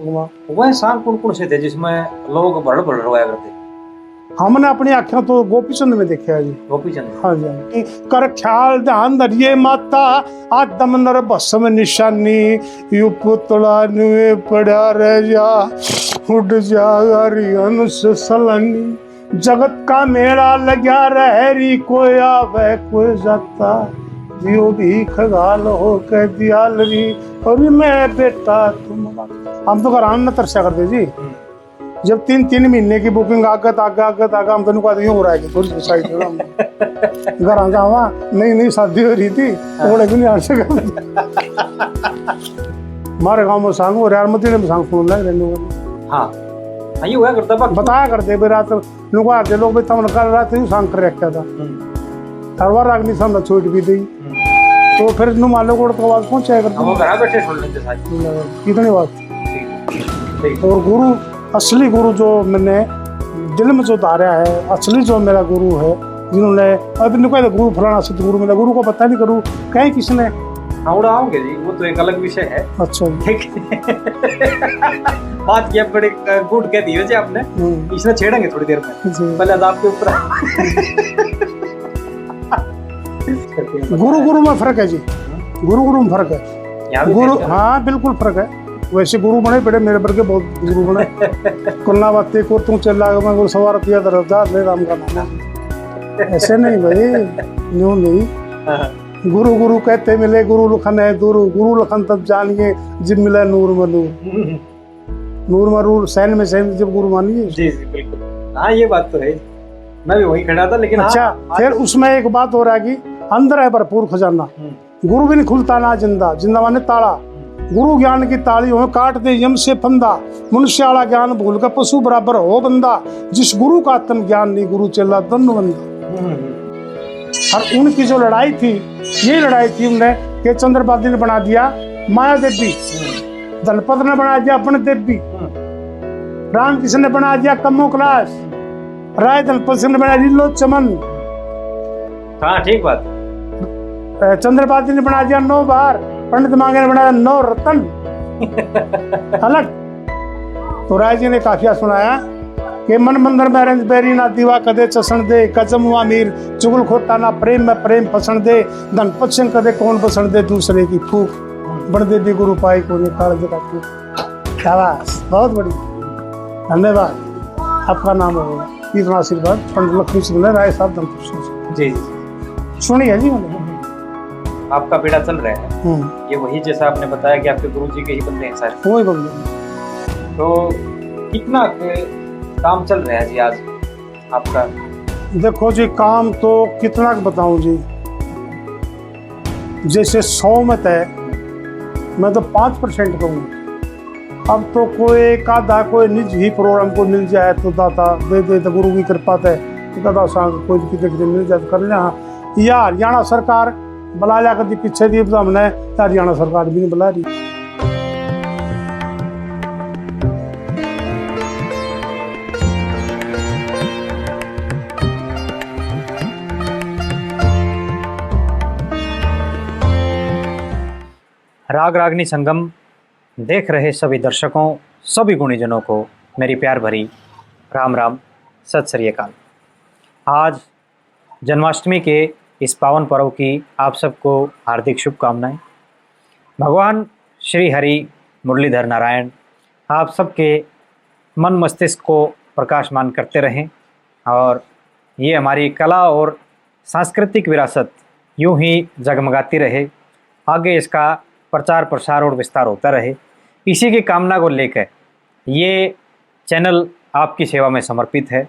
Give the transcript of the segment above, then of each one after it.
वह सांग कौन कौन से थे जिसमें लोग भरड़ भरड़ रोया करते? हमने अपनी आंखों तो गोपीचंद में देखा है जी। गोपीचंद। हाँ जी। कर ख्याल ध्यान धरिए माता आदम नर भस्म निशानी यू पुतला नुए पड़ा रह जा उड़ जा अनुस सलानी जगत का मेला लगा रहरी कोई आवे कोई जाता दियो भी खगाल हो के दियाल री और मैं बेटा तुम हम तो घर न तरसा करते जी। जब 3 महीने की बुकिंग आगत हम तो नुका यूं हो रहा है थोड़ी साइड घर आ जावा नहीं शादी हो रही थी थोड़े भी नहीं आ सका। हमारे गांव में सांग हो यार मत में सांग सुन लग रहे। हाँ ये हुआ करता बताया करते भाई रात नुका के लोग तमन कर रहा था सांग कर रखा था हर बार अग्नि सामने छोड़ भी दी तो फिर मालो को तो आवाज पहुंचाया करते वो घर बैठे सुन लेते सारी कितनी बात। और गुरु असली गुरु जो मैंने दिल में जो धारा है असली जो मेरा गुरु है जिन्होंने अभी कहते गुरु फलाना सतगुरु मिला गुरु को पता नहीं करूँ कहीं किसने आओगे जी वो तो एक अलग विषय है। अच्छा बात किया बड़े गुड कह दी वैसे आपने इसने छेड़ेंगे थोड़ी देर में पहले आज आपके ऊपर गुरु में फर्क है जी। गुरु में फर्क है गुरु हाँ बिल्कुल फर्क है। वैसे गुरु बने बड़े मेरे वर्ग बहुत गुरु बने कुलना बातें को तू चला मैं गुरु सवार दिया दरदार ले राम का नाम ऐसे नहीं भाई न्यू नहीं। गुरु कहते मिले गुरु लखन है गुरु लखन तब जानिए जब मिला नूर में नूर सैन में सैन जब गुरु मानिए। जी बिल्कुल हाँ ये बात तो है मैं भी वही खड़ा था लेकिन अच्छा फिर उसमें एक बात हो रहा है कि अंदर है भरपूर खजाना गुरु भी नहीं खुलता ना जिंदा माने ताला गुरु ज्ञान की ताली हो काट दे यम से फंदा मनुष्य वाला ज्ञान भूल कर पशु बराबर हो बंदा जिस गुरु का आत्म ज्ञान नहीं गुरु चला दंड बंदा। और उनकी जो लड़ाई थी ये लड़ाई थी उन्हें कि चंद्रपादी ने बना दिया माया देवी दलपत ने बना दिया अपने देवी राम कृष्ण ने बना दिया कम्मो क्लास राय दलपत ने बना लीलो चमन। हाँ ठीक बात। चंद्रपादी ने बना दिया 9 बार पंडित मांगे ने बनाया 9 रतन अलग। तो राय जी ने काफिया सुनाया कि मन मंदिर में रंज बैरी ना दीवा कदे चसन दे कजम हुआ मीर चुगल खोटा ना प्रेम में प्रेम पसंद दे धन पक्षण कदे कौन पसंद दे दूसरे की फूक बन दे भी गुरु पाई को निकाल दे शाबाश बहुत बड़ी धन्यवाद आपका नाम होगा इतना आशीर्वाद पंडित लक्ष्मी सिंह राय साहब धनपुर जी सुनिए जी मैंने आपका बेड़ा चल रहा है ये वही जैसा आपने बताया कि आपके गुरुजी के ही बंदे हैं सर वही बंदे। तो कितना काम चल रहा है जी आज आपका? देखो जी काम तो कितना बताऊं जी जैसे 100 में तय मैं तो 5% कहूँगा। अब तो कोई एक आधा कोई निज ही प्रोग्राम को मिल जाए तो दाता दे दे तो गुरु की कृपा है दादा सांग कोई कितने मिल जाए कर ले। या हरियाणा सरकार बुला लिया कभी पीछे दी तो हमने हरियाणा सरकार भी नहीं बुला रही। राग रागनी संगम देख रहे सभी दर्शकों सभी गुणीजनों को मेरी प्यार भरी राम राम सत श्री अकाल। आज जन्माष्टमी के इस पावन पर्व की आप सबको हार्दिक शुभकामनाएं। भगवान श्री हरि मुरलीधर नारायण आप सबके मन मस्तिष्क को प्रकाशमान करते रहें और ये हमारी कला और सांस्कृतिक विरासत यूं ही जगमगाती रहे, आगे इसका प्रचार प्रसार और विस्तार होता रहे। इसी की कामना को लेकर ये चैनल आपकी सेवा में समर्पित है।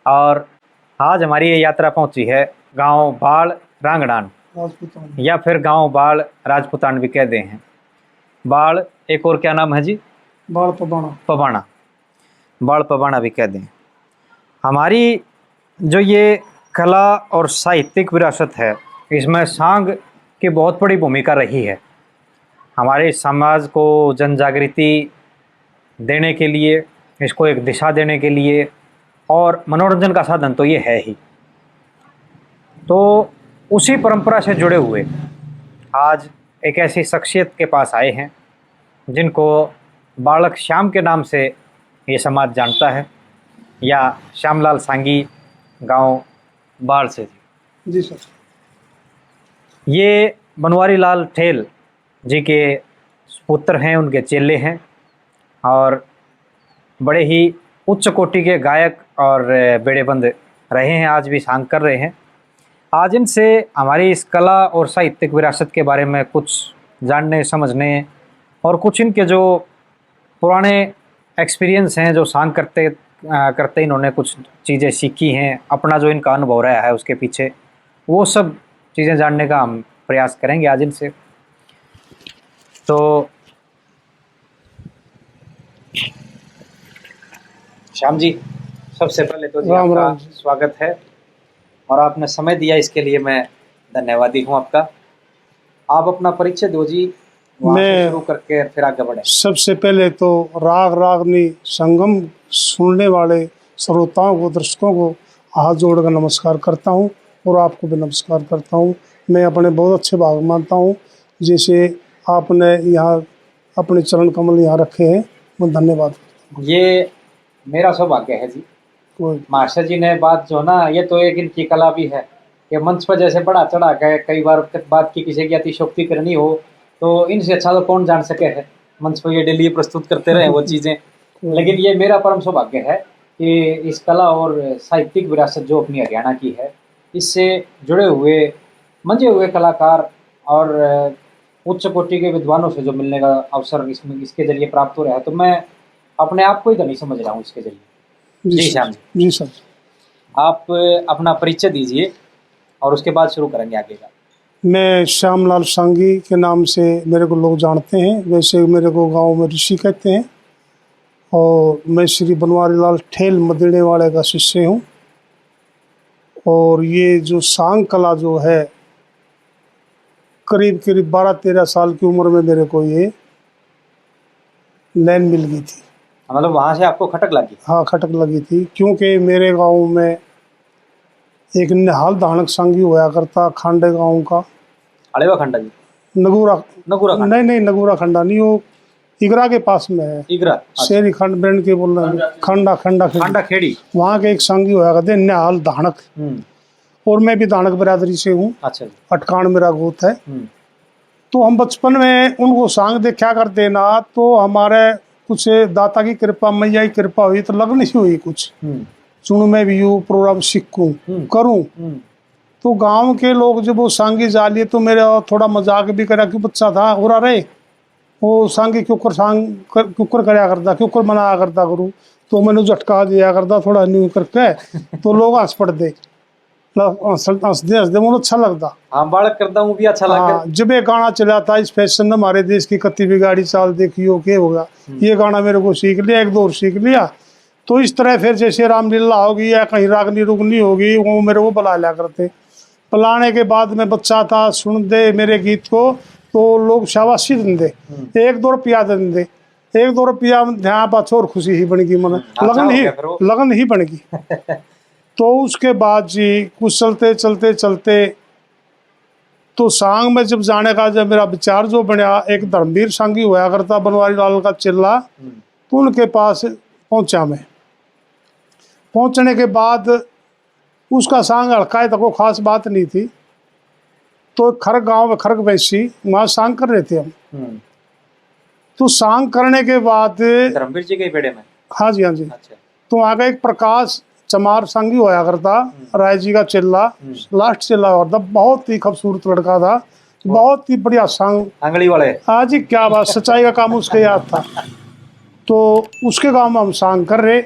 और आज हमारी ये यात्रा पहुंची है गांव बाड़ रांगड़ान या फिर गांव बाड़ राजपुतान भी कहते हैं। बाड़ एक और क्या नाम है जी? बाड़ पबाना बाड़ पबाना भी कहते हैं। हमारी जो ये कला और साहित्यिक विरासत है इसमें सांग की बहुत बड़ी भूमिका रही है। हमारे समाज को जन जागृति देने के लिए, इसको एक दिशा देने के लिए और मनोरंजन का साधन तो ये है ही। तो उसी परंपरा से जुड़े हुए आज एक ऐसी शख्सियत के पास आए हैं जिनको बालक श्याम के नाम से ये समाज जानता है, या श्यामलाल सांगी, गांव बाढ़ से। जी सर। ये बनवारी लाल ठेल जी के पुत्र हैं, उनके चेले हैं, और बड़े ही उच्च कोटि के गायक और बेड़ेबंद रहे हैं, आज भी सांग कर रहे हैं। आज इनसे हमारी इस कला और साहित्यिक विरासत के बारे में कुछ जानने, समझने, और कुछ इनके जो पुराने एक्सपीरियंस हैं, जो सांग करते करते इन्होंने कुछ चीज़ें सीखी हैं, अपना जो इनका अनुभव रहा है उसके पीछे, वो सब चीज़ें जानने का हम प्रयास करेंगे आज इनसे। तो श्याम जी, सबसे पहले तो जी राम आपका राम। स्वागत है, और आपने समय दिया इसके लिए मैं धन्यवादी हूँ आपका। आप अपना परिचय दो जी, वहाँ से मैं शुरू करके फिर आगे बढ़े। सबसे पहले तो राग रागनी संगम सुनने वाले श्रोताओं को, दर्शकों को हाथ जोड़कर नमस्कार करता हूँ, और आपको भी नमस्कार करता हूँ। मैं अपने बहुत अच्छे भाग मानता हूँ, जैसे आपने यहाँ अपने चरण कमल यहाँ रखे हैं, मैं धन्यवाद। ये मेरा सौभाग्य है जी। कोई मास्टर जी ने बात जो ना, ये तो एक इनकी कला भी है, ये मंच पर जैसे बढ़ा चढ़ा के कई बार बात की किसी की अतिशोक्ति करनी हो, तो इनसे अच्छा तो कौन जान सके है। मंच पर ये डेली प्रस्तुत करते रहे वो चीज़ें। लेकिन ये मेरा परम सौभाग्य है कि इस कला और साहित्यिक विरासत जो अपनी हरियाणा की है, इससे जुड़े हुए मंजे हुए कलाकार और उच्च कोटि के विद्वानों से जो मिलने का अवसर इसमें इसके जरिए प्राप्त हो रहा है, तो मैं अपने आप को ही धनी समझ रहा हूँ इसके जरिए। जी श्याम जी, जी सर। आप अपना परिचय दीजिए और उसके बाद शुरू करेंगे आगे का। मैं श्यामलाल सांगी के नाम से मेरे को लोग जानते हैं, वैसे मेरे को गांव में ऋषि कहते हैं, और मैं श्री बनवारी लाल ठेल मदेड़े वाले का शिष्य हूँ। और ये जो सांग कला जो है, करीब करीब 12-13 साल की उम्र में मेरे को ये लाइन मिल गई थी। मतलब वहाँ से आपको खटक लगी? हाँ, खटक लगी थी, क्योंकि मेरे गांव में एक निहाल धानक सांगी होया करता, खांडे गांव का। अड़ेवा खंडा जी? नगूरा नगूरा खंडा? नहीं, नगूरा खंडा नहीं, वो इगरा के पास में है। इगरा? शेरी खंड ब्रेंड के बोल रहे हैं, खंडा खंडा खेड़ी। वहाँ के एक सांगी होया करते निहाल धानक, और मैं भी धानक बिरादरी से हूँ। अच्छा जी। अटकान मेरा गोत है। तो हम बचपन में उनको सांग देखा करते ना, तो हमारे कुछ दाता की कृपा, मैया की कृपा हुई, तो लगन सी हुई कुछ चुन में भी यू प्रोग्राम सीखूं करूं। तो गांव के लोग जब वो सांगी जा लिए, तो मेरा थोड़ा मजाक भी करा कि बच्चा था और अरे वो सांगी क्यों सांग क्यों कराया करता, क्यों मनाया करता करूँ। तो मैंने झटका दिया करता थोड़ा न्यू करके, तो लोग हंस पड़ते, हंसदे मुझे अच्छा लगता। हाँ, बालक करता हूँ भी अच्छा लगता। हाँ, जब ये गाना चला था इस फैशन हमारे देश की कत्ती भी गाड़ी चाल देखियो के होगा, ये गाना मेरे को सीख लिया, एक दो और सीख लिया। तो इस तरह फिर जैसे रामलीला होगी या कहीं रागनी रुगनी होगी, वो मेरे को बुला लिया करते। बुलाने के बाद में बच्चा था, सुन दे मेरे गीत को, तो लोग शाबाशी देंगे, 1-2 रुपया देंगे, 1-2 रुपया ध्यान पाछ और खुशी ही बन गई, मन लगन ही बन गई। तो उसके बाद जी कुछ चलते चलते चलते, तो सांग में जब जाने का जब मेरा विचार जो बना, एक धर्मवीर सांगी होया करता बनवारी लाल का चिल्ला, तो उनके पास पहुंचा मैं। पहुंचने के बाद उसका सांग हल्का है, तो कोई खास बात नहीं थी। तो खरग गांव में खरग वैसी वहाँ सांग कर रहे थे हम। तो सांग करने के बाद धर्मवीर जी के पेड़े में? हाँ जी। अच्छा। तो वहाँ का एक प्रकाश चमार सांगी होया करता, राय जी का चिल्ला, लास्ट चिल्ला करता, बहुत ही खूबसूरत लड़का था, बहुत ही बढ़िया सांग, आंगली वाले। आज ही क्या बात, सच्चाई का काम उसके याद था। तो उसके गांव में हम सांग कर रहे,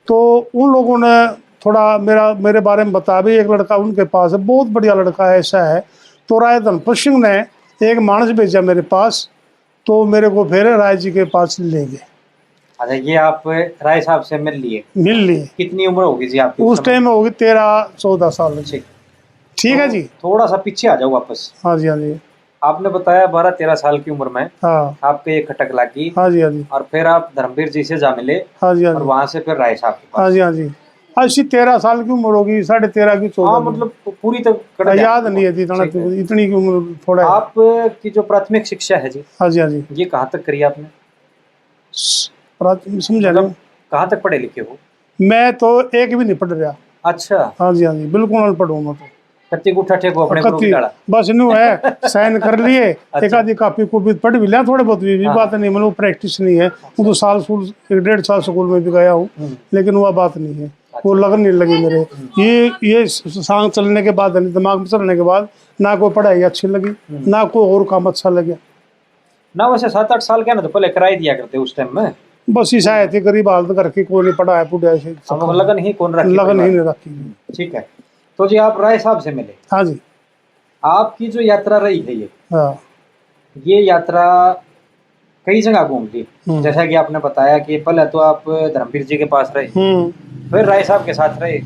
तो उन लोगों ने थोड़ा मेरे बारे में बता भी, एक लड़का उनके पास है, बहुत बढ़िया लड़का है, ऐसा है। तो राय धनपत सिंह ने एक मानस भेजा मेरे पास, तो मेरे को फिर राय जी के पास ले गए। अच्छा, ये आप राय साहब से मिल लिए? कितनी उम्र होगी जी आपकी? उस टाइम में होगी 13-14 साल। ठीक है जी। थोड़ा सा पीछे आ जाओ वापस। हाँ जी। आपने बताया 12-13 साल की उम्र में हाँ आपको ये खटक लगी। हाँ जी। और फिर आप धर्मवीर जी से जा मिले। हाँ जी। और वहाँ से फिर राय साहब के पास। हाँ जी। ऐसी 13 साल की उम्र होगी, 13.5 की 14। हाँ, मतलब पूरी तक याद नहीं है इतनी की उम्र थोड़ा। आपकी जो प्राथमिक शिक्षा है जी, हाँ जी। ये कहाँ तक करी आपने? समझा नहीं? मतलब कहाँ तक पढ़े लिखे हो? मैं तो एक भी नहीं पढ़ रहा। अच्छा, हाँ जी, हाँ जी, बिल्कुल अनपढ़ हूँ मैं तो। कत्ती गुठा टेको अपने गुरु की कति डाला। बस न्यू है, साइन कर लिए, एक अच्छा। आधी कॉपी को भी पढ़ भी लिया थोड़े बहुत भी हाँ, बात नहीं, मतलब प्रैक्टिस नहीं है। वो तो साल स्कूल 1.5 साल स्कूल में भी गया हूँ, लेकिन वह बात नहीं है, वो लगन नहीं लगी मेरे। ये सांग चलने के बाद, दिमाग में चलने के बाद, ना कोई पढ़ाई अच्छी लगी, ना कोई और काम अच्छा लगे। ना वैसे 7-8 साल क्या ना तो पहले कराई दिया करते उस टाइम में। बस इस आए थे गरीब हालत करके, कोई नहीं पढ़ाया पुढ़ाया से, हम लगन ही कौन रखी लगन ही परिवार में। नहीं रखी। ठीक है, तो जी आप राय साहब से मिले, हाँ जी, आपकी जो यात्रा रही है हाँ, ये यात्रा कई जगह घूम ली। जैसा कि आपने बताया कि पहले तो आप धर्मवीर जी के पास रहे, फिर राय साहब के साथ रहे,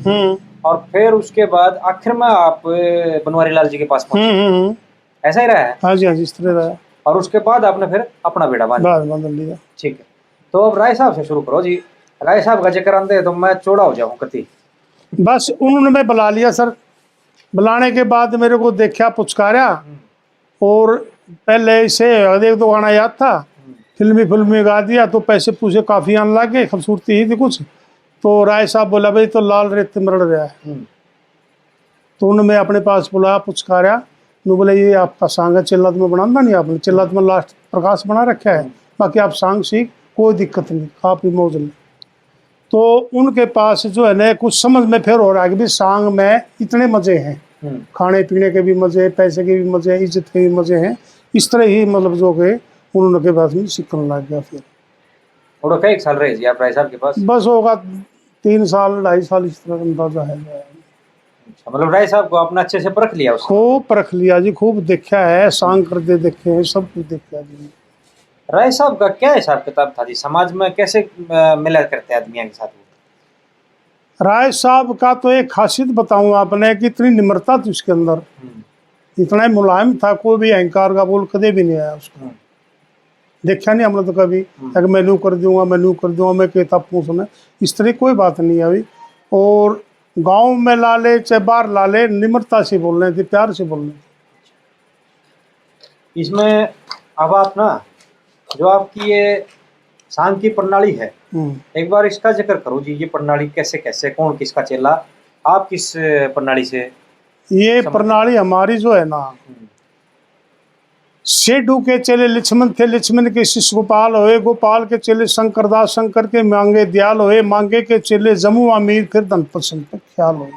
और फिर उसके बाद आखिर में आप बनवारी लाल जी के पास पहुंचे। ऐसा ही रहा है? हाँ जी, हाँ जी, इस तरह रहा। और उसके बाद आपने फिर अपना बेड़ा बांध लिया। ठीक है, तो अब राय साहब से शुरू करो जी। राय साहब का जिक्र आंदे तो मैं चौड़ा हो जाऊं कति। बस उन्होंने मैं बुला लिया सर, बुलाने के बाद मेरे को देखा, पुचकारा, और पहले इसे एक दो गाना याद था, फिल्मी गा दिया, तो पैसे पूछे काफ़ी आने लगे, खूबसूरती ही थी कुछ। तो राय साहब बोला भाई तो लाल रेत मरड़ रहा है। तो उन्होंने अपने पास बुलाया, पुचकारा, नु बोले ये आपका सांग है, चिल्ला तुम्हें बनाना नहीं, आपने चिल्ला तुम्हें लास्ट प्रकाश बना रखा है, बाकी आप सांग सीख, कोई दिक्कत नहीं, आप ही मौज ले। तो उनके पास जो है ना कुछ समझ में फिर हो रहा है कि भाई सांग में इतने मज़े हैं, खाने पीने के भी मज़े, पैसे के भी मज़े, इज्जत के भी मज़े हैं। इस तरह ही मतलब जो कि उन्होंने के पास में सीखने लग गया। फिर और कई साल रहे जी आप राय साहब के पास? बस होगा 3 साल 2.5 साल, इस तरह का अंदाजा है। अच्छा, मतलब राय साहब को आपने अच्छे से परख लिया? खूब परख लिया जी, खूब देखा है, सांग करते देखे हैं, सब कुछ देखा जी। राय साहब का क्या हिसाब किताब था जी, समाज में कैसे मिला करते आदमियों के साथ? राय साहब का तो एक खासियत बताऊं आपने कि इतनी निम्रता थी उसके अंदर, इतना ही मुलायम था, कोई भी अहंकार का बोल कदे भी नहीं आया उसको। देखा नहीं हमने तो कभी अगर मैं यूँ कर दूंगा, मैं यूँ कर दूंगा, मैं कहता पूछना, इस तरह कोई बात नहीं आई। और गांव में लाले चाहे बाहर लाले, निम्रता से बोल रहे थे, प्यार से बोल रहे थे। इसमें अब आप ना जो आपकी ये सांग की प्रणाली है, एक बार इसका जिक्र करो जी। ये प्रणाली कैसे कैसे, कौन किसका चेला, आप किस प्रणाली से? ये प्रणाली हमारी जो है ना, सेठू के चेले लक्ष्मण थे, लक्ष्मण के शिष्य गोपाल होए, गोपाल के चेले शंकरदास, शंकर के मांगे दयाल होए, मांगे के चेले जम्मू अमीर, फिर धनपत सिंह पे ख्याल होए।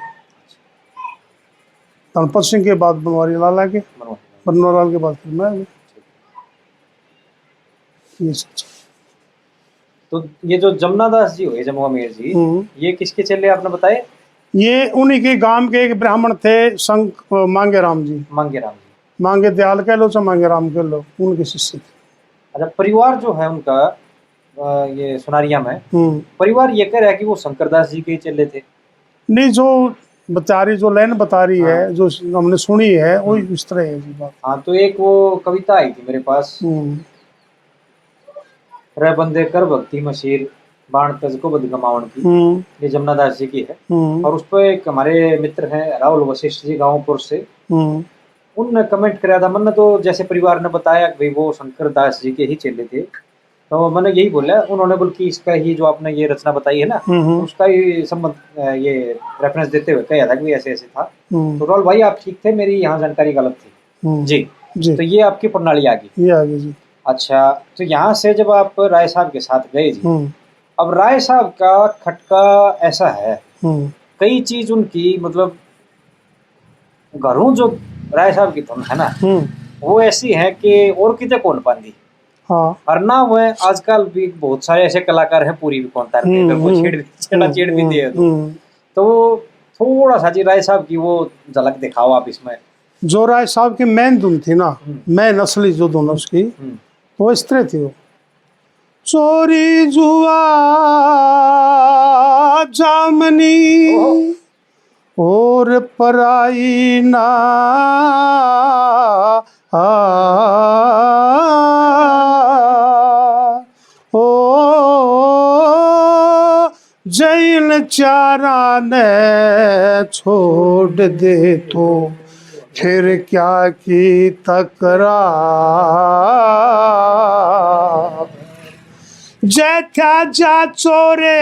धनपत सिंह के बाद बनवारी लाल आ गए, बनवारी लाल के बाद फिर मैं आ गया। ये सच। तो ये जो जमुना दास जी हुए, जम्मू अमीर जी, ये किसके चेले आपने बताए? ये उन्हीं के गांव के एक ब्राह्मण थे, मांगे राम जी। मांगे राम जी, मांगे दयाल कह लो चाहे मांगे राम कह लो, उनके शिष्य थे। अच्छा, परिवार जो है उनका ये सुनारिया में परिवार ये कह रहा है कि वो शंकरदास जी के चेले थे। नहीं, जो बतारी जो लाइन बता रही है, जो हमने सुनी है, वो इस तरह है जी बात। हाँ, तो एक वो कविता आई थी मेरे पास, रे बंदे कर भक्ति मशीर बाण तज को बद गमावन की, ये जमुना दास जी की है। और उस पर एक हमारे मित्र हैं राहुल वशिष्ठ जी गांवपुर से, उनने कमेंट कराया था। मैंने तो जैसे परिवार ने बताया कि भाई वो शंकर दास जी के ही चेले थे, तो मैंने यही बोला। उन्होंने बल्कि इसका ही जो आपने ये रचना बताई है ना, उसका ही संबंध ये रेफरेंस देते हुए कहा था कि ऐसे ऐसे था। तो राहुल भाई आप ठीक थे, मेरी यहाँ जानकारी गलत थी जी। तो ये आपकी प्रणाली आ गई, ये आ गई जी। अच्छा, तो यहाँ से जब आप राय साहब के साथ गए जी, अब राय साहब का खटका ऐसा है, कई चीज उनकी मतलब घरों जो राय साहब की धुन है ना, वो ऐसी है कि और कितने कौन पाती। हाँ। और ना वो आजकल भी बहुत सारे ऐसे कलाकार हैं, पूरी भी कौन तारते हैं, अगर वो छेड़ भी दिए तो थोड़ा सा जी राय साहब की वो झलक दिखाओ आप इसमें। जो राय साहब की मेन धुन थी ना, मेन असली जो धुन उसकी, तो इस तरह थी वो, चोरी जुआ जामनी और पराई ना ओ जैन चारा ने छोड़ दे तो फिर क्या की तकरार, जैठा जा चोरे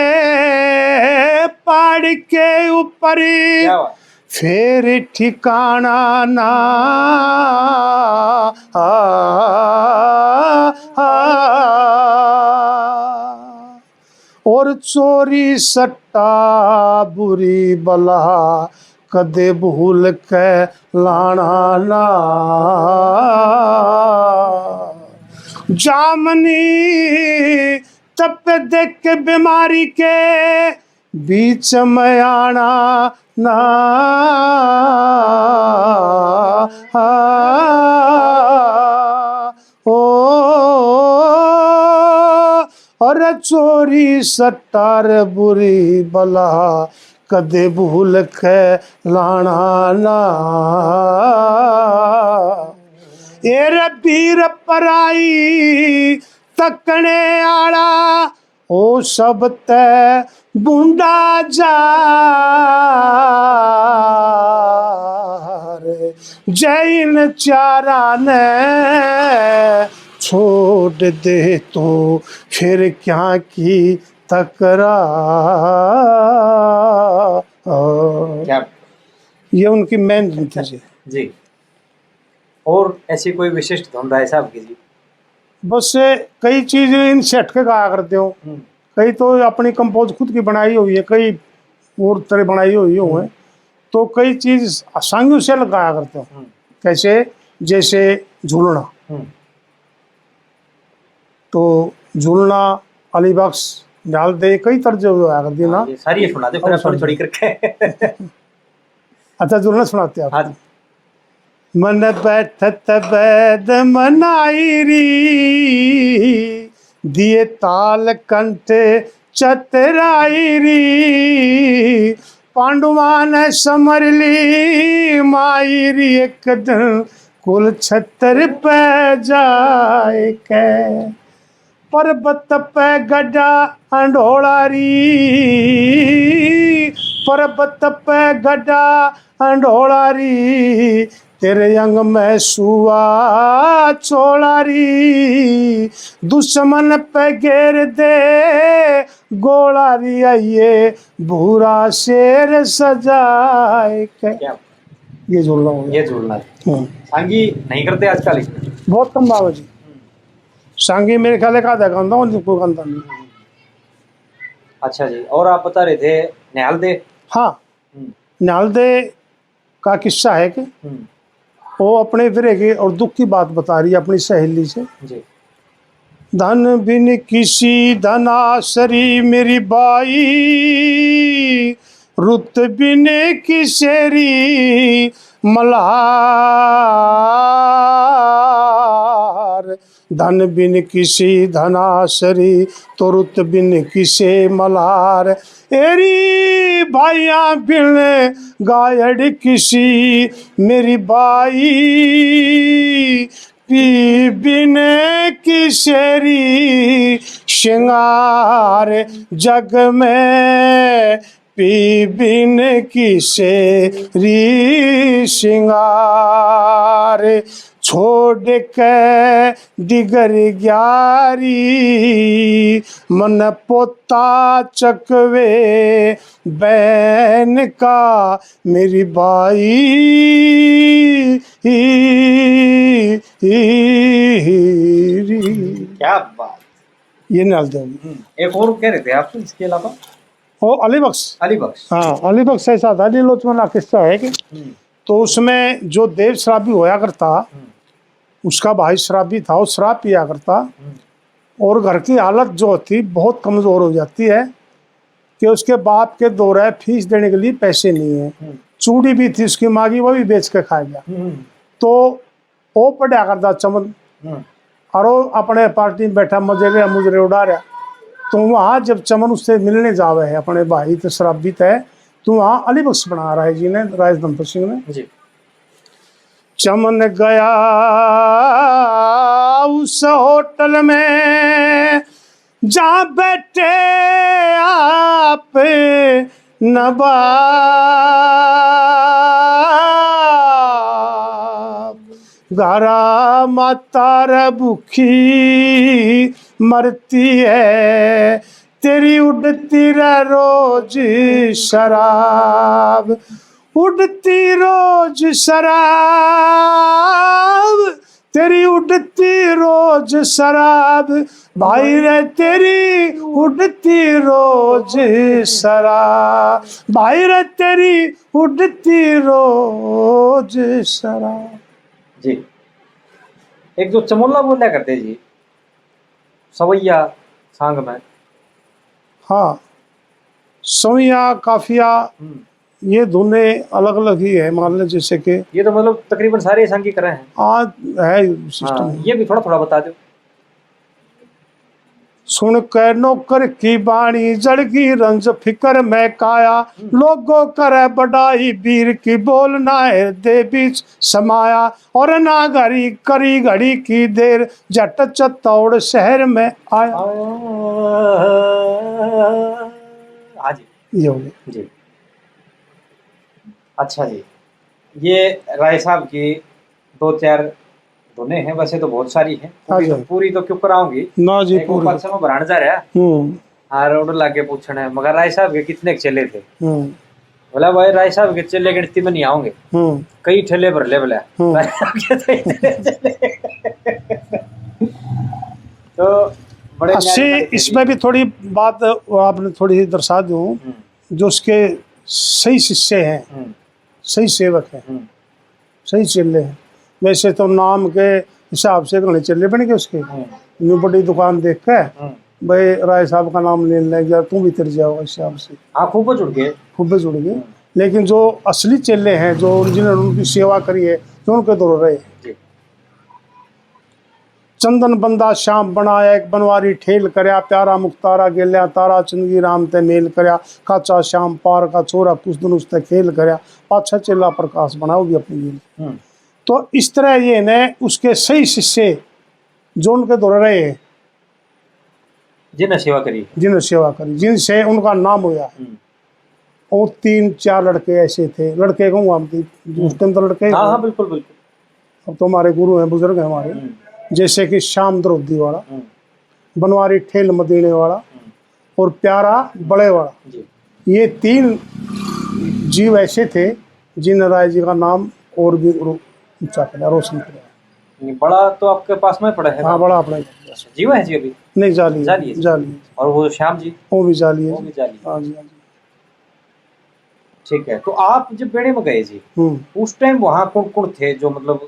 पहाड़ के ऊपर क्या बात। फिर ठिकाना ना और चोरी सट्टा बुरी बला कदे भूल के लाना ना जामनी तप देख के बीमारी के बीच में आना ना ओ और चोरी सट्टार बुरी बला कदे भूल के लाना ना एरे पीर पराई तकने आला ओ सब ते बूंदा जा जैन चारा ने छोड़ दे तो फिर क्या की तकरार। क्या ये उनकी मेन धुन थी जी। जी। और ऐसी कोई विशिष्ट धुन है साहब की जी? बस कई चीज इन सेट के गाया करते हो, कई तो अपनी कंपोज खुद की बनाई हुई है, कई और तरह बनाई हुई है, तो कई चीज सांगियों से लगाया करते हो। कैसे? जैसे झूलना, तो झूलना अली बख्श डाल दे कई तर्ज आया करती है ना। ये सारी ये सुना दे फिर थोड़ी थोड़ी करके। अच्छा झूलना सुनाते हैं हाँ आप। मन बैठत बैद मनाई री दिए ताल कंठे चतराई री पांडुआ ने समर ली माई री एक दिन कुल छतर पे जाए के पर्वत पे गड्ढा अंडोला री पर्वत पे गड्ढा अंडोला री तेरे अंग में सुआ चोलारी दुश्मन पे घेर दे गोलारी आइए भूरा शेर सजाए के। ये झूलना हो गया। ये झूलना सांगी नहीं करते आजकल? बहुत कम बाबा जी। सांगी मेरे ख्याल का आधा गाता हूँ, कोई गाता नहीं। अच्छा जी। और आप बता रहे थे निहाल दे। हाँ, निहाल दे का किस्सा है कि वो अपने विरह की और दुख की बात बता रही है अपनी सहेली से जी। धन बिन किसी धनासरी मेरी बाई रुत बिन किसेरी मल्हार धन बिन किसी धनासरी तो रुत बिन किसे मल्हार एरी भाइया बिन गायड़ किसी मेरी बाई पी बिन किसेरी श्रृंगार जग में पी बिन किसेरी श्रृंगार छोड़ के दिगर ग्यारी मन पोता चकवे बैन का मेरी बाई क्या बात। ये नाल दे। एक और कह रहे थे आप इसके अलावा? ओ अली बख्श। अली बख्श। हाँ, अली बख्श ऐसा था जी लोचमना किस्सा है कि तो उसमें जो देव शराबी होया करता उसका भाई शराबी था, वो शराब पिया करता और घर की हालत जो होती बहुत कमज़ोर हो जाती है कि उसके बाप के दो रहे फीस देने के लिए पैसे नहीं है। चूड़ी भी थी उसकी मांगी, वो भी बेच के खा गया। तो वो पढ़ा करता चमन और वो अपने पार्टी में बैठा मजे मुजरे उड़ा रहा। तो वहाँ जब चमन उससे मिलने जावे है अपने भाई तो शराबी है, तो वहाँ अली बख्श बना रहा है जी ने, राज दंपत सिंह ने जी। चमन गया उस होटल में जहाँ बैठे आप नवाब गारा माता रे भूखी मरती है तेरी उड़ती रह रोज शराब, उड़ती रोज शराब, तेरी उड़ती रोज शराब, भाई रे तेरी उड़ती रोज शराब, भाई रे तेरी उड़ती रोज शराब। जी। एक जो चमोला बोला करते जी सवैया सांग में। हाँ, सविया काफिया ये धुनें अलग अलग ही है, मान लो जैसे कि ये तो मतलब तकरीबन सारे संग की तरह हैं। आज है हाँ, सिस्टम। ये भी थोड़ा थोड़ा बता दो। सुन कर नौकर की बाणी जड़गी रंज फिकर में काया, लोगों करे बढ़ाई वीर की बोलना हृदय बीच समाया, और ना घड़ी करी घड़ी की देर जट चतौड़ शहर में आया। हाँ जी, ये हो गया जी। अच्छा जी, ये राय साहब की दो चार धुनें हैं, वैसे तो बहुत सारी हैं। हाँ जी। पूरी तो क्यों कराऊंगी ना जी एक पूरी। ऊपर से मैं भरान जा रहा हाँ रोड लाके पूछना है मगर राय साहब के कितने चले थे। बोला भाई राय साहब के चले गिनती में नहीं आओगे, कई ठेले भर ले बोला। राय साहब के तो इतने चले। तो बड़े अच्छी इसमें भी थोड़ी बात आपने थोड़ी दर्शा दूं, जो उसके सही शिष्य हैं, सही सेवक हैं, सही चेले हैं। वैसे तो नाम के हिसाब से घने चेले बन गए उसके, यूं बड़ी दुकान देख के भाई राय साहब का नाम लेने लग गया, तू भी तर जाओ इस हिसाब से। हाँ खूब जुड़ गए, खूब जुड़ गए। लेकिन जो असली चेले हैं, जो जिन्होंने उनकी सेवा करी है, जो उनके दौर रहे। चंदन बंदा श्याम बनाया एक बनवारी ठेल करया, प्यारा मुख्तारा गेल्या तारा चंदगी राम ते मेल करया, काचा श्याम पार का छोरा कुछ दिन उसते खेल करया, पाछा चेला प्रकाश बनाओ भी अपनी गेल। तो इस तरह ये ने उसके सही शिष्य जो उनके दौर रहे हैं, जिन्हें सेवा करी, जिनसे उनका नाम हुआ। और 3-4 लड़के ऐसे थे, लड़के कहूँगा उसके अंदर लड़के। हाँ बिल्कुल बिल्कुल। अब तो हमारे गुरु हैं, बुजुर्ग हैं हमारे, जैसे कि श्याम द्रौपदी वाला, बनवारी ठेल मदीने वाला और प्यारा बड़े वाला। ये 3 जीव ऐसे थे जिन राय जी का नाम और भी ऊंचा किया, रोशन किया। बड़ा तो आपके पास में पड़ा है। हाँ बड़ा अपना जीव है जी अभी नहीं, जाली जाली। और वो श्याम जी वो भी जाली है। हाँ जी हाँ जी। ठीक है, तो आप जब बेड़े में गए जी उस टाइम वहाँ कौन कौन थे जो मतलब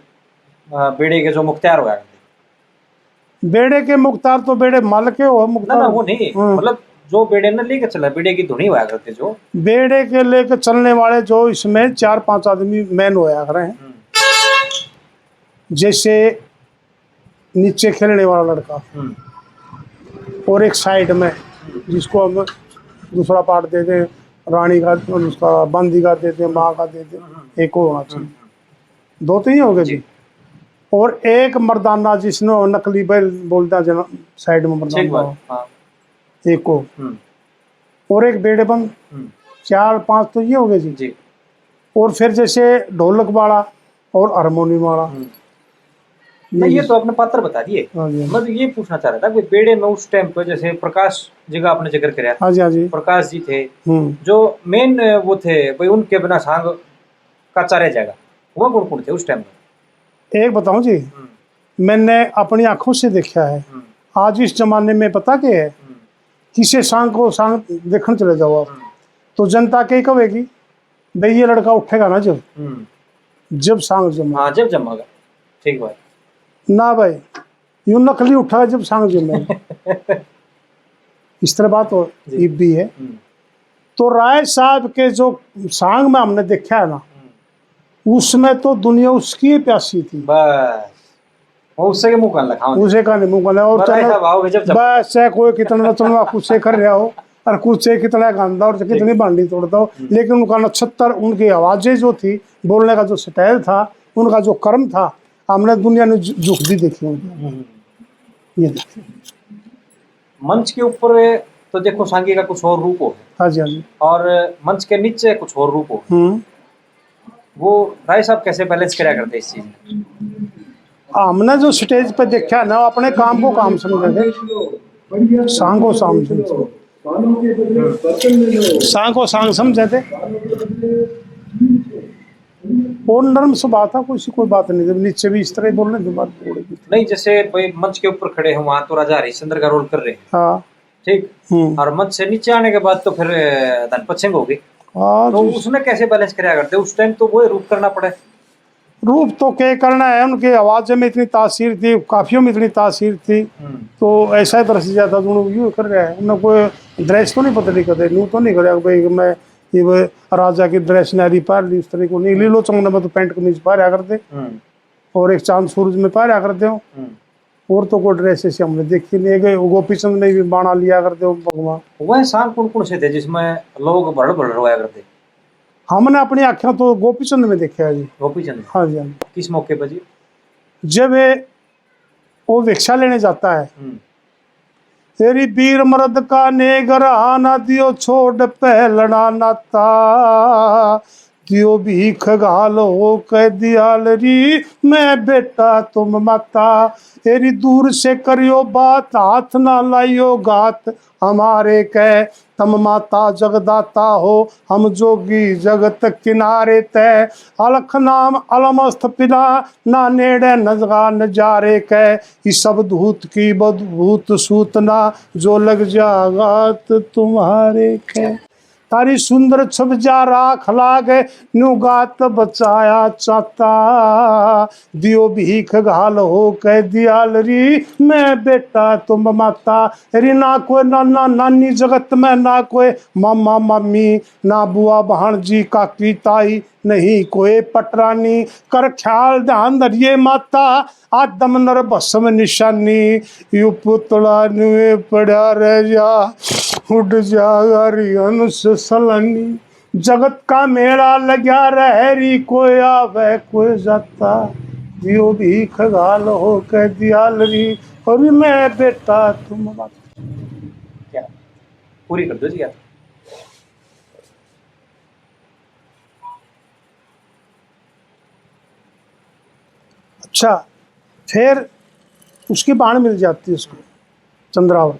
बेड़े के जो मुख्तियार हुआ? बेड़े के मुख्तार तो बेड़े माल के हो मुख्तार। ना वो नहीं, मतलब जो बेड़े ने लेके चला, बेड़े की धुनी हुआ करते जो बेड़े के लेके चलने वाले, जो इसमें 4-5 आदमी मैन होया कर हैं। जैसे नीचे खेलने वाला लड़का और एक साइड में जिसको हम दूसरा पार्ट दे दें, रानी का उसका बंदी का देते हैं, माँ का देते हैं, एक और होना चाहिए। 2 तो ही हो गए जी। और एक मर्दाना जिसने नकली बैल बोलता जना साइड में मर्दाना, एक को और एक बेड़े बंद, 4-5 तो ये हो गए जी। और फिर जैसे ढोलक वाला और हारमोनियम वाला। ये तो आपने पात्र बता दिए। मैं तो ये पूछना चाह रहा था कि बेड़े में उस टाइम पे जैसे प्रकाश जी का आपने जिक्र कराया। हाँ जी। प्रकाश जी थे जो मेन वो थे भाई, उनके बिना सांग का रह जाएगा। वो कौन कौन थे उस टाइम में? एक बताऊं जी, मैंने अपनी आंखों से देखा है। आज इस जमाने में पता क्या है, किसी सांग को सांग देखने चले जाओ आप तो जनता के कहेगी भाई ये लड़का उठेगा ना जब सांग जमा। हाँ जब जमागा, ठीक बात ना भाई, यूं नकली उठा जब सांग जमेगा। इस तरह बात हो भी है। तो राय साहब के जो सांग में हमने देखा है ना, उसमें तो दुनिया उसकी प्यासी थी बस, उससे मुंह कान लगा, उसे का नहीं मुंह कान। और बस चाहे कोई कितना तुम कुछ से कर रहा हो और कुछ से कितना गांधा और कितनी बांडी तोड़ता हो, लेकिन उनका नक्षत्र, उनकी आवाजें जो थी, बोलने का जो स्टाइल था, उनका जो कर्म था, हमने दुनिया ने झुक दी देखी उनकी। ये मंच के ऊपर तो देखो सांगी का कुछ और रूप हो। हाँ जी। और मंच के नीचे कुछ और रूप हो। वो राय साहब कैसे बैलेंस करा करते इस चीज में? हमने जो स्टेज पे देखा ना अपने काम को काम समझे थे, सांग को सांग समझे, सांग को सांग समझे थे। और नर्म स्वभाव था, कोई बात नहीं थी। नीचे भी इस तरह ही बोलने की बात नहीं, जैसे भाई मंच के ऊपर खड़े हैं वहां तो राजा हरिश्चंद्र का रोल कर रहे हैं, हाँ ठीक, और मंच से नीचे आने के बाद तो फिर धनपत सिंह हो गई। हाँ। तो उसमें कैसे बैलेंस कराया करते उस टाइम? तो वो रूप करना पड़े। रूप तो क्या करना है, उनके आवाज में इतनी तासीर थी, काफियों में इतनी तासीर थी, तो ऐसा तरह से ज्यादा यूँ कर रहा है। उन्हें कोई ड्रेस तो नहीं पता नहीं करते, यूँ तो नहीं करे भाई मैं ये वो राजा की ड्रेस नारी पार ली, उस तरह को नहीं। लीलो चंगना में तो पैंट कमीज पाया करते और एक चांद सूरज में पाया करते हो, और तो कोई ड्रेस ऐसे हमने देखी नहीं है। गोपीचंद ने भी बाणा लिया करते हो भगवान। वह सांग कौन कौन से थे जिसमें लोग भड़ भड़ रोया करते? हमने अपनी आंखें तो गोपीचंद में देखा है जी। गोपीचंद? हाँ जी, हाँ। किस मौके पर जी? जब वो भिक्षा लेने जाता है, तेरी वीर मर्द का नेगर आना दियो छोड़ पहलना नाता, दियो भीख घालो कह दियाल री मैं बेटा तुम माता, तेरी दूर से करियो बात हाथ ना लाइयो गात, हमारे कह तम माता जगदाता हो हम जोगी जगत किनारे तय, अलख नाम अलमस्त पिला ना नेड़े नजगा नजारे कह, इस सब धूत की बदभूत सूतना जो लग जागात तुम्हारे कह, तारी सुंदर छब जा राख लागे नुगात बचाया चाता, दियो भीख घाल हो कह दियाल री मैं बेटा तुम माता, री ना कोई नाना नानी जगत में, ना कोई मामा मामी, ना बुआ भाणजी काकी ताई, नहीं कोई पटरानी, कर ख्याल ध्यान धरिए माता आदम नर भस्म निशानी, यू पुतला नुए पड़ा रह जा उड़ जागा रियनुष सलानी, जगत का मेला लगा रहरी कोई आवे कोई जाता, दियो भीख घाल हो कह दियाल री और मैं बेटा तुम बात। क्या पूरी कर दो जी यार। अच्छा, फिर उसकी बाण मिल जाती है उसको चंद्रावत,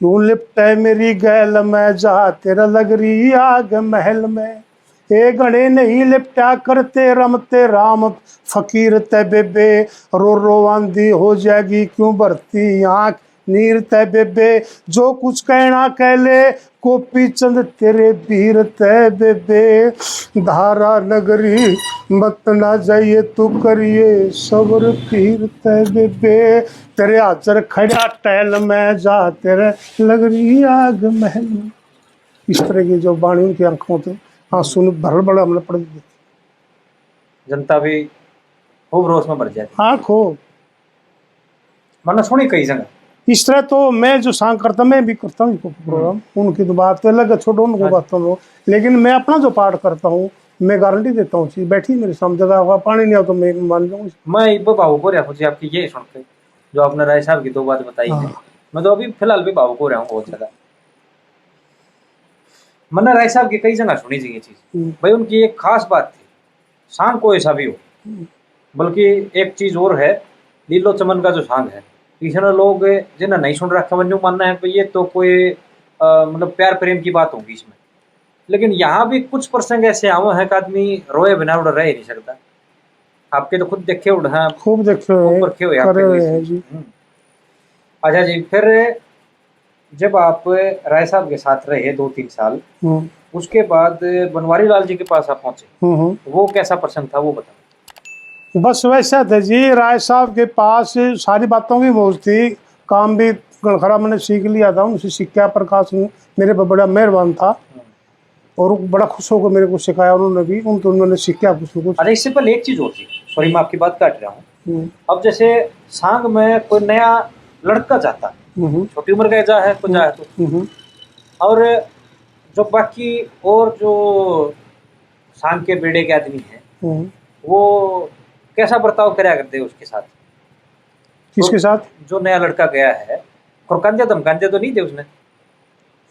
क्यों लिपटे मेरी गैल में जा तेरा लग रही आग महल में, ए गणे नहीं लिपटा करते रमते राम फकीर ते बेबे, रो रो आंधी हो जाएगी क्यों भरती आंख नीर ते बेबे, जो कुछ कहना कह ले गोपी चंद तेरे वीर ते बेबे, धारा नगरी मत ना जाइए तू करिए सबर पीर ते बेबे, तेरे हाजर खड़ा टहल में जा तेरे लग रही आग महल में। इस तरह की जो बाणी उनकी आंखों पे आंसू भर बड़ा हमने पड़ दी, जनता भी खूब रोष में भर जाती। आँख हो मैंने सुनी कई जगह इस तरह। तो मैं जो सांग करता मैं भी करता हूँ प्रोग्राम, उनकी तो बात तो अलग है, छोड़ो उनको बातों लो, लेकिन मैं अपना जो पाठ करता हूँ मैं गारंटी देता हूँ चीज बैठी मेरे सामने जगह होगा पानी नहीं आ तो मैं मान जाऊंगा। मैं इब्बा भावुक हो रहा हूँ आपकी ये सुन के, जो आपने राय साहब की दो बात बताई है, मैं तो अभी फिलहाल भी भावुक हो रहा हूँ बहुत ज्यादा। मैंने राय साहब की कई जगह सुनी थी ये चीज, भाई उनकी एक खास बात थी, सांग को ऐसा भी हो, बल्कि एक चीज और है, लीलो चमन का जो सांग है, इसमें लोग जिन्हें नहीं सुन रखा वो मानना है कि ये तो कोई मतलब प्यार प्रेम की बात होगी इसमें, लेकिन यहाँ भी कुछ प्रसंग ऐसे आवे हैं कि आदमी रोए बिना उड़ रह ही नहीं सकता। आपके तो खुद देखे उड़ हैं, खूब देखे हुए हैं जी। अच्छा जी, फिर जब आप राय साहब के साथ रहे 2-3 साल, उसके बाद बनवारी लाल जी के पास आप पहुंचे, वो कैसा प्रसंग था वो बताओ। बस वैसा था जी, राय साहब के पास सारी बातों की मौज थी, काम भी गणखरा मैंने सीख लिया था उनसे, शिक्षा प्रकाश मेरे पर बड़ा मेहरबान था और बड़ा खुश होकर मेरे को सिखाया उन्होंने भी, उन्होंने सीखा कुछ कुछ। अरे इससे पहले एक चीज और थी, सॉरी मैं आपकी बात काट रहा हूँ, अब जैसे सांग में कोई नया लड़का चाहता, छोटी उम्र का जा है तो जाए तो, और जो बाकी और जो सांग के बेड़े के आदमी हैं वो कैसा बर्ताव कराया करते हैं उसके साथ? किसके साथ? जो नया लड़का गया है, खुरकांदे धमकांदे तो नहीं थे उसने?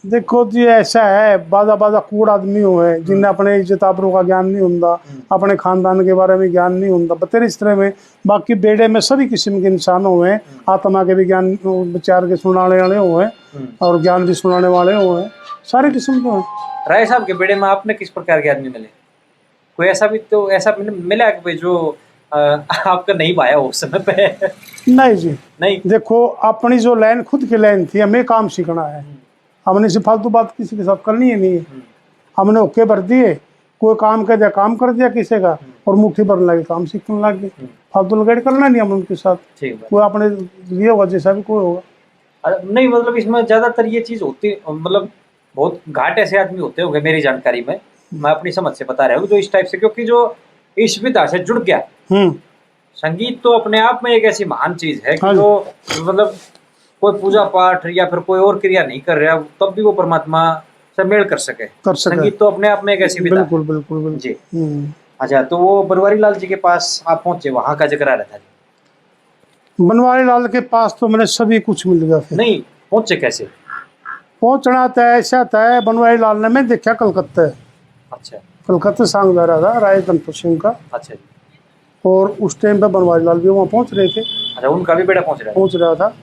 देखो जी ऐसा है, बाजा बाजा कूड़ आदमी हो है जिन्हें अपने इज्जत आबरू का ज्ञान नहीं होता, अपने खानदान के बारे में ज्ञान नहीं होता बतेरे इस तरह में। बाकी बेड़े में सभी किस्म के इंसान हुए, आत्मा के भी ज्ञान विचार के सुनाने वाले हुए और ज्ञान भी सुनाने वाले हुए, सारे किस्म के हुए। राय साहब के बेड़े में आपने किस प्रकार के आदमी मिले? कोई ऐसा भी तो ऐसा मिला कि भाई जो आपका नहीं पाया उस समय पे? नहीं जी नहीं। देखो अपनी जो लाइन खुद की लाइन थी, हमें काम सीखना है, हमने से फालतू बात किसी के साथ करनी है नहीं है। हमने ओके भर दिए, कोई काम कर दिया काम कर दिया किसी का और मुट्ठी भरने लगे काम सीखने लग गए। फालतू लगेड़ करना नहीं हम उनके साथ, कोई अपने लिए होगा जैसा भी कोई होगा। नहीं मतलब इसमें ज्यादातर ये चीज होती, मतलब बहुत घाट ऐसे आदमी होते होंगे मेरी जानकारी में, मैं अपनी समझ से बता रहा हूँ जो इस टाइप से, क्योंकि जो इस विधा से जुड़ गया, संगीत तो अपने आप में एक ऐसी महान चीज है कि जो मतलब कोई पूजा पाठ या फिर कोई और क्रिया नहीं कर रहा तब भी वो परमात्मा से मेल कर सके। संगीत तो अपने आप में एक ऐसी विधा। बिल्कुल बिल्कुल बिल्कुल जी। अच्छा, तो वो बनवारी लाल जी के पास आप पहुंचे, वहां का जिक्र आ रहा था जी। बनवारी लाल के पास तो मैंने सभी कुछ मिल गया। फिर नहीं पहुंचे कैसे? पहुंचना था ऐसा था, बनवारी लाल ने मैं देखा कलकत्ता। अच्छा। कलकत्ता सांग जा रहा था राय गणपत सिंह का। अच्छा जी। और उस टाइम पे बनवारी लाल भी वहाँ पहुंच रहे थे। अच्छा, उनका भी बेटा पहुंच रहा था।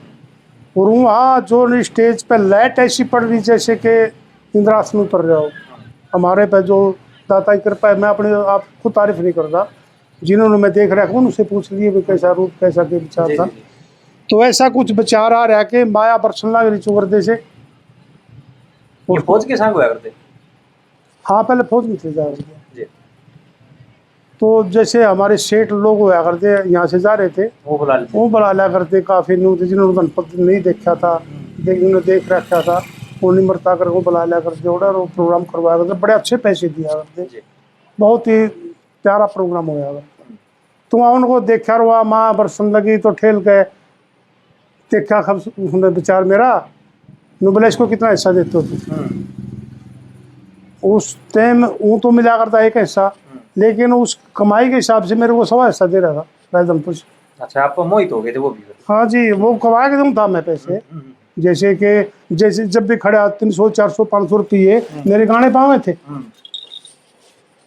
और वहाँ जो स्टेज पे लाइट ऐसी पड़ रही जैसे कि इंद्रासन उतर रहा हो हमारे पे, जो दाता की कृपा है। मैं अपने आप को तारीफ नहीं करता, जिन्होंने मैं देख रहा हूँ उनसे पूछ लिए भी कैसा रूप कैसा के विचार था। तो ऐसा कुछ विचार आ रहा कि माया बरसन लग रही चुगरदे से। और फौज के संग हुआ करते? हाँ पहले फौज में थे जा रहे। तो जैसे हमारे सेठ लोग हुआ करते यहाँ से जा रहे थे, वो बुला लिया करते काफ़ी न्यू थे जिन्होंने गणपत नहीं देखा था, जिन्होंने देख रखा था वो निमरता कर वो बुला लिया करते ऑर्डर और प्रोग्राम करवाया करते, बड़े अच्छे पैसे दिया करते, बहुत ही प्यारा प्रोग्राम होया करता। तो वहाँ उनको देखा हुआ माँ बरसन लगी तो ठेल के देखा खब विचार मेरा नु बोला इसको कितना हिस्सा देते हो तुम। उस टाइम वो तो मिला करता एक हिस्सा, लेकिन उस कमाई के हिसाब से मेरे को 1.25 हिस्सा दे रहा था राजधनपुर से। अच्छा, आप मोहित हो गए थे वो भी? हाँ जी, वो कमा के दूँ था मैं पैसे, जैसे कि जैसे जब भी खड़े 300 400 500 रुपये मेरे गाने पावे थे।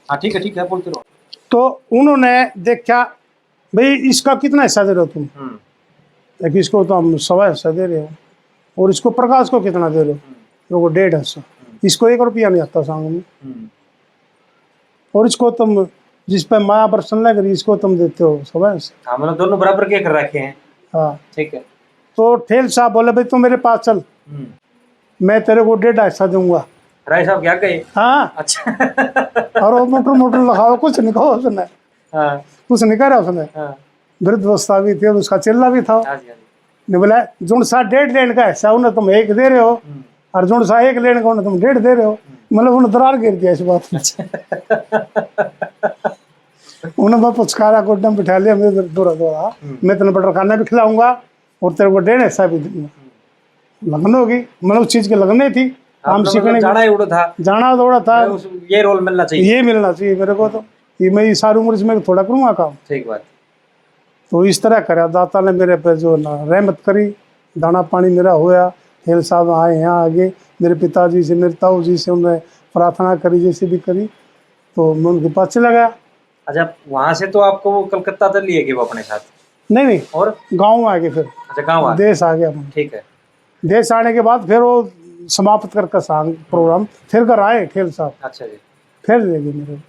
हाँ ठीक है बोलते रहो। तो उन्होंने देखा भाई इसका कितना हिस्सा दे रहे हो तुम, एक इसको तो हम 1.25 हिस्सा दे रहे हो और इसको प्रकाश को कितना दे रहे हो, 1.5 हिस्सा, इसको 1 रुपया नहीं आता सांग में, और इसको तुम जिस पे माया बरसन लग रही इसको तुम देते हो 1.25 हिस्सा। हाँ मतलब दोनों बराबर के कर रखे हैं। हाँ ठीक है। तो ठेल साहब बोले भाई तू मेरे पास चल, मैं तेरे को 1.5 हिस्सा दूंगा। राय साहब क्या कहे? हाँ। अच्छा। और वो मोटर लगाओ, कुछ नहीं कहा उसने। हाँ। कुछ नहीं करा उसने। हाँ। वृद्ध अवस्था भी थी, उसका चिल्ला भी था। ने बोला जुड़ सा 1.5 लेने का हिस्सा उन्हें तुम 1 दे रहे हो और जुड़ सा 1 लेने का उन्हें तुम 1.5 दे रहे हो। मतलब उन्हें दरार गिर दिया इस बात में। उन्हें मैं पुचकारा को एकदम बिठा लिया, मेरे दूरा मैं तेने बटर खाना भी खिलाऊंगा और तेरे को 1.5 हिस्सा भी दूंगा। लगन होगी, मतलब उस चीज के लगने थी, काम सीखने जाना दौड़ा था, ये रोल मिलना चाहिए, ये मिलना चाहिए मेरे को। तो ये मैं सारी उम्र इसमें थोड़ा करूँगा काम। ठीक बात। तो इस तरह करा दाता ने मेरे पे जो ना रहमत करी, दाना पानी मेरा होया। खेल साहब आए यहाँ आगे, मेरे पिताजी से मेरे ताऊ जी से उन्हें प्रार्थना करी जैसे भी करी, तो मैं उनके पास चला गया। अच्छा, वहाँ से तो आपको वो कलकत्ता तक लिए गए वो अपने साथ? नहीं और गाँव आ गए फिर। अच्छा, गाँव देश आ गया। ठीक है। देश आने के बाद फिर वो समाप्त करके सांग प्रोग्राम फिर कर आए खेल साहब। अच्छा जी। फिर ले गए मेरे।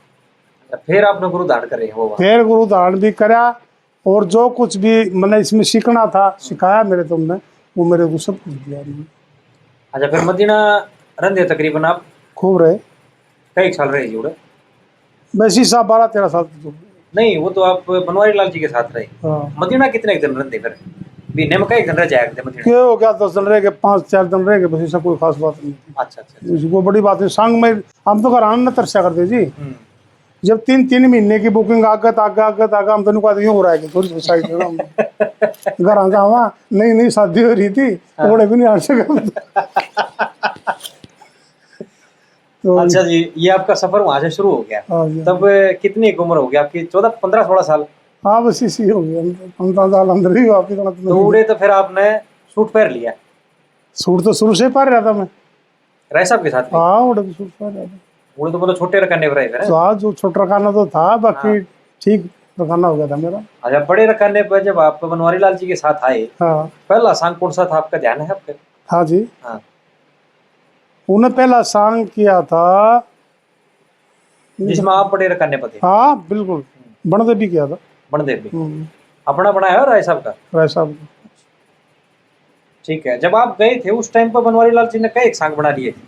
फिर आपने गुरु धारण करे वो? फिर गुरु धारण भी करा और जो कुछ भी मैंने इसमें सीखना था सिखाया मेरे तुमने, वो मेरे को सब कुछ दिया। अच्छा, फिर मदीना रहते तकरीबन आप? खूब रहे। कई साल रहे जुड़े? बस ही साहब 12-13 साल नहीं, वो तो आप बनवारी लाल जी के साथ रहे। हाँ। मदीना कितने दिन रहते फिर? महीने में कई दिन रह जाए मदीना? क्या हो गया 10 दिन रह गए, 5-4 दिन रह गए, बस ऐसा कोई खास बात नहीं। अच्छा। वो बड़ी बात है। संग में हम तो घर आना तरसा करते जी, जब 3 महीने की बुकिंग आगत हम तो नुका यूँ हो रहा है थोड़ी साइड घर आ जावा, नई शादी हो रही थी, थोड़े भी नहीं आ सका। तो अच्छा जी, ये आपका सफर वहाँ से शुरू हो गया। तब कितनी उम्र हो गई आपकी? 14-15-16 साल? हाँ बस इसी हो गया, 15 साल अंदर ही आपकी। तो उड़े तो फिर आपने सूट पहन लिया? सूट तो शुरू से पहन रहा था मैं। राय साहब के साथ भी? हाँ उड़े तो सुर है। वो तो मतलब छोटे रकाने पर रहे तो हाँ जो छोटा रखाना तो था, बाकी ठीक रखाना हो गया था मेरा। अच्छा, बड़े रकाने पर जब आप बनवारी लाल जी के साथ आए, हाँ पहला सांग कौन सा था आपका, ध्यान है आपका? हाँ जी, हाँ उन्हें पहला सांग किया था जिसमें आप बड़े रकाने पर थे? हाँ बिल्कुल, बनदेव भी किया था। बनदेव भी अपना बनाया है राय साहब का? राय साहब ठीक है। जब आप गए थे उस टाइम पर बनवारी लाल जी ने कई एक सांग बना लिए थे?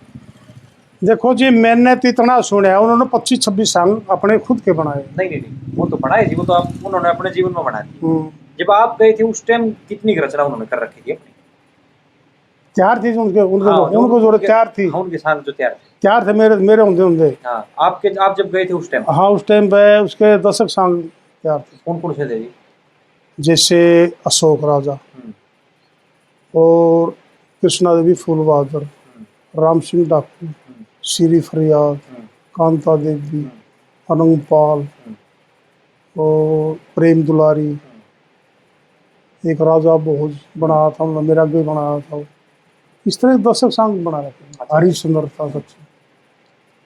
देखो जी, मैंने तो इतना सुना, उन्होंने 25-26 सांग अपने खुद के बनाए। नहीं नहीं नहीं, वो तो बनाए जी, वो तो आप उन्होंने अपने जीवन में बना दिए। हम्म। जब आप गए थे उस टाइम कितनी रचना उन्होंने कर रखी थी अपनी? तैयार थी उनके, हाँ, उनको जो तैयार थी। हाँ, उनके साथ जो तैयार थे। तैयार थे मेरे मेरे होंदे होंदे। हाँ, आप जब गए थे उस टाइम? हाँ उस टाइम पे उसके 10 सांग तैयार थे। कौन कौन से थे जी? जैसे अशोक राजा हम्म, और कृष्णा देवी फूल बहादुर, राम सिंह डाकू, श्री फरियाद, कांता देवी, अनंगपाल और प्रेम दुलारी, एक राजा भोज बनाया था उन्होंने, मेरा भी बनाया था। इस तरह 10 सांग बना रखे। हरिश्चंद्र था सबसे।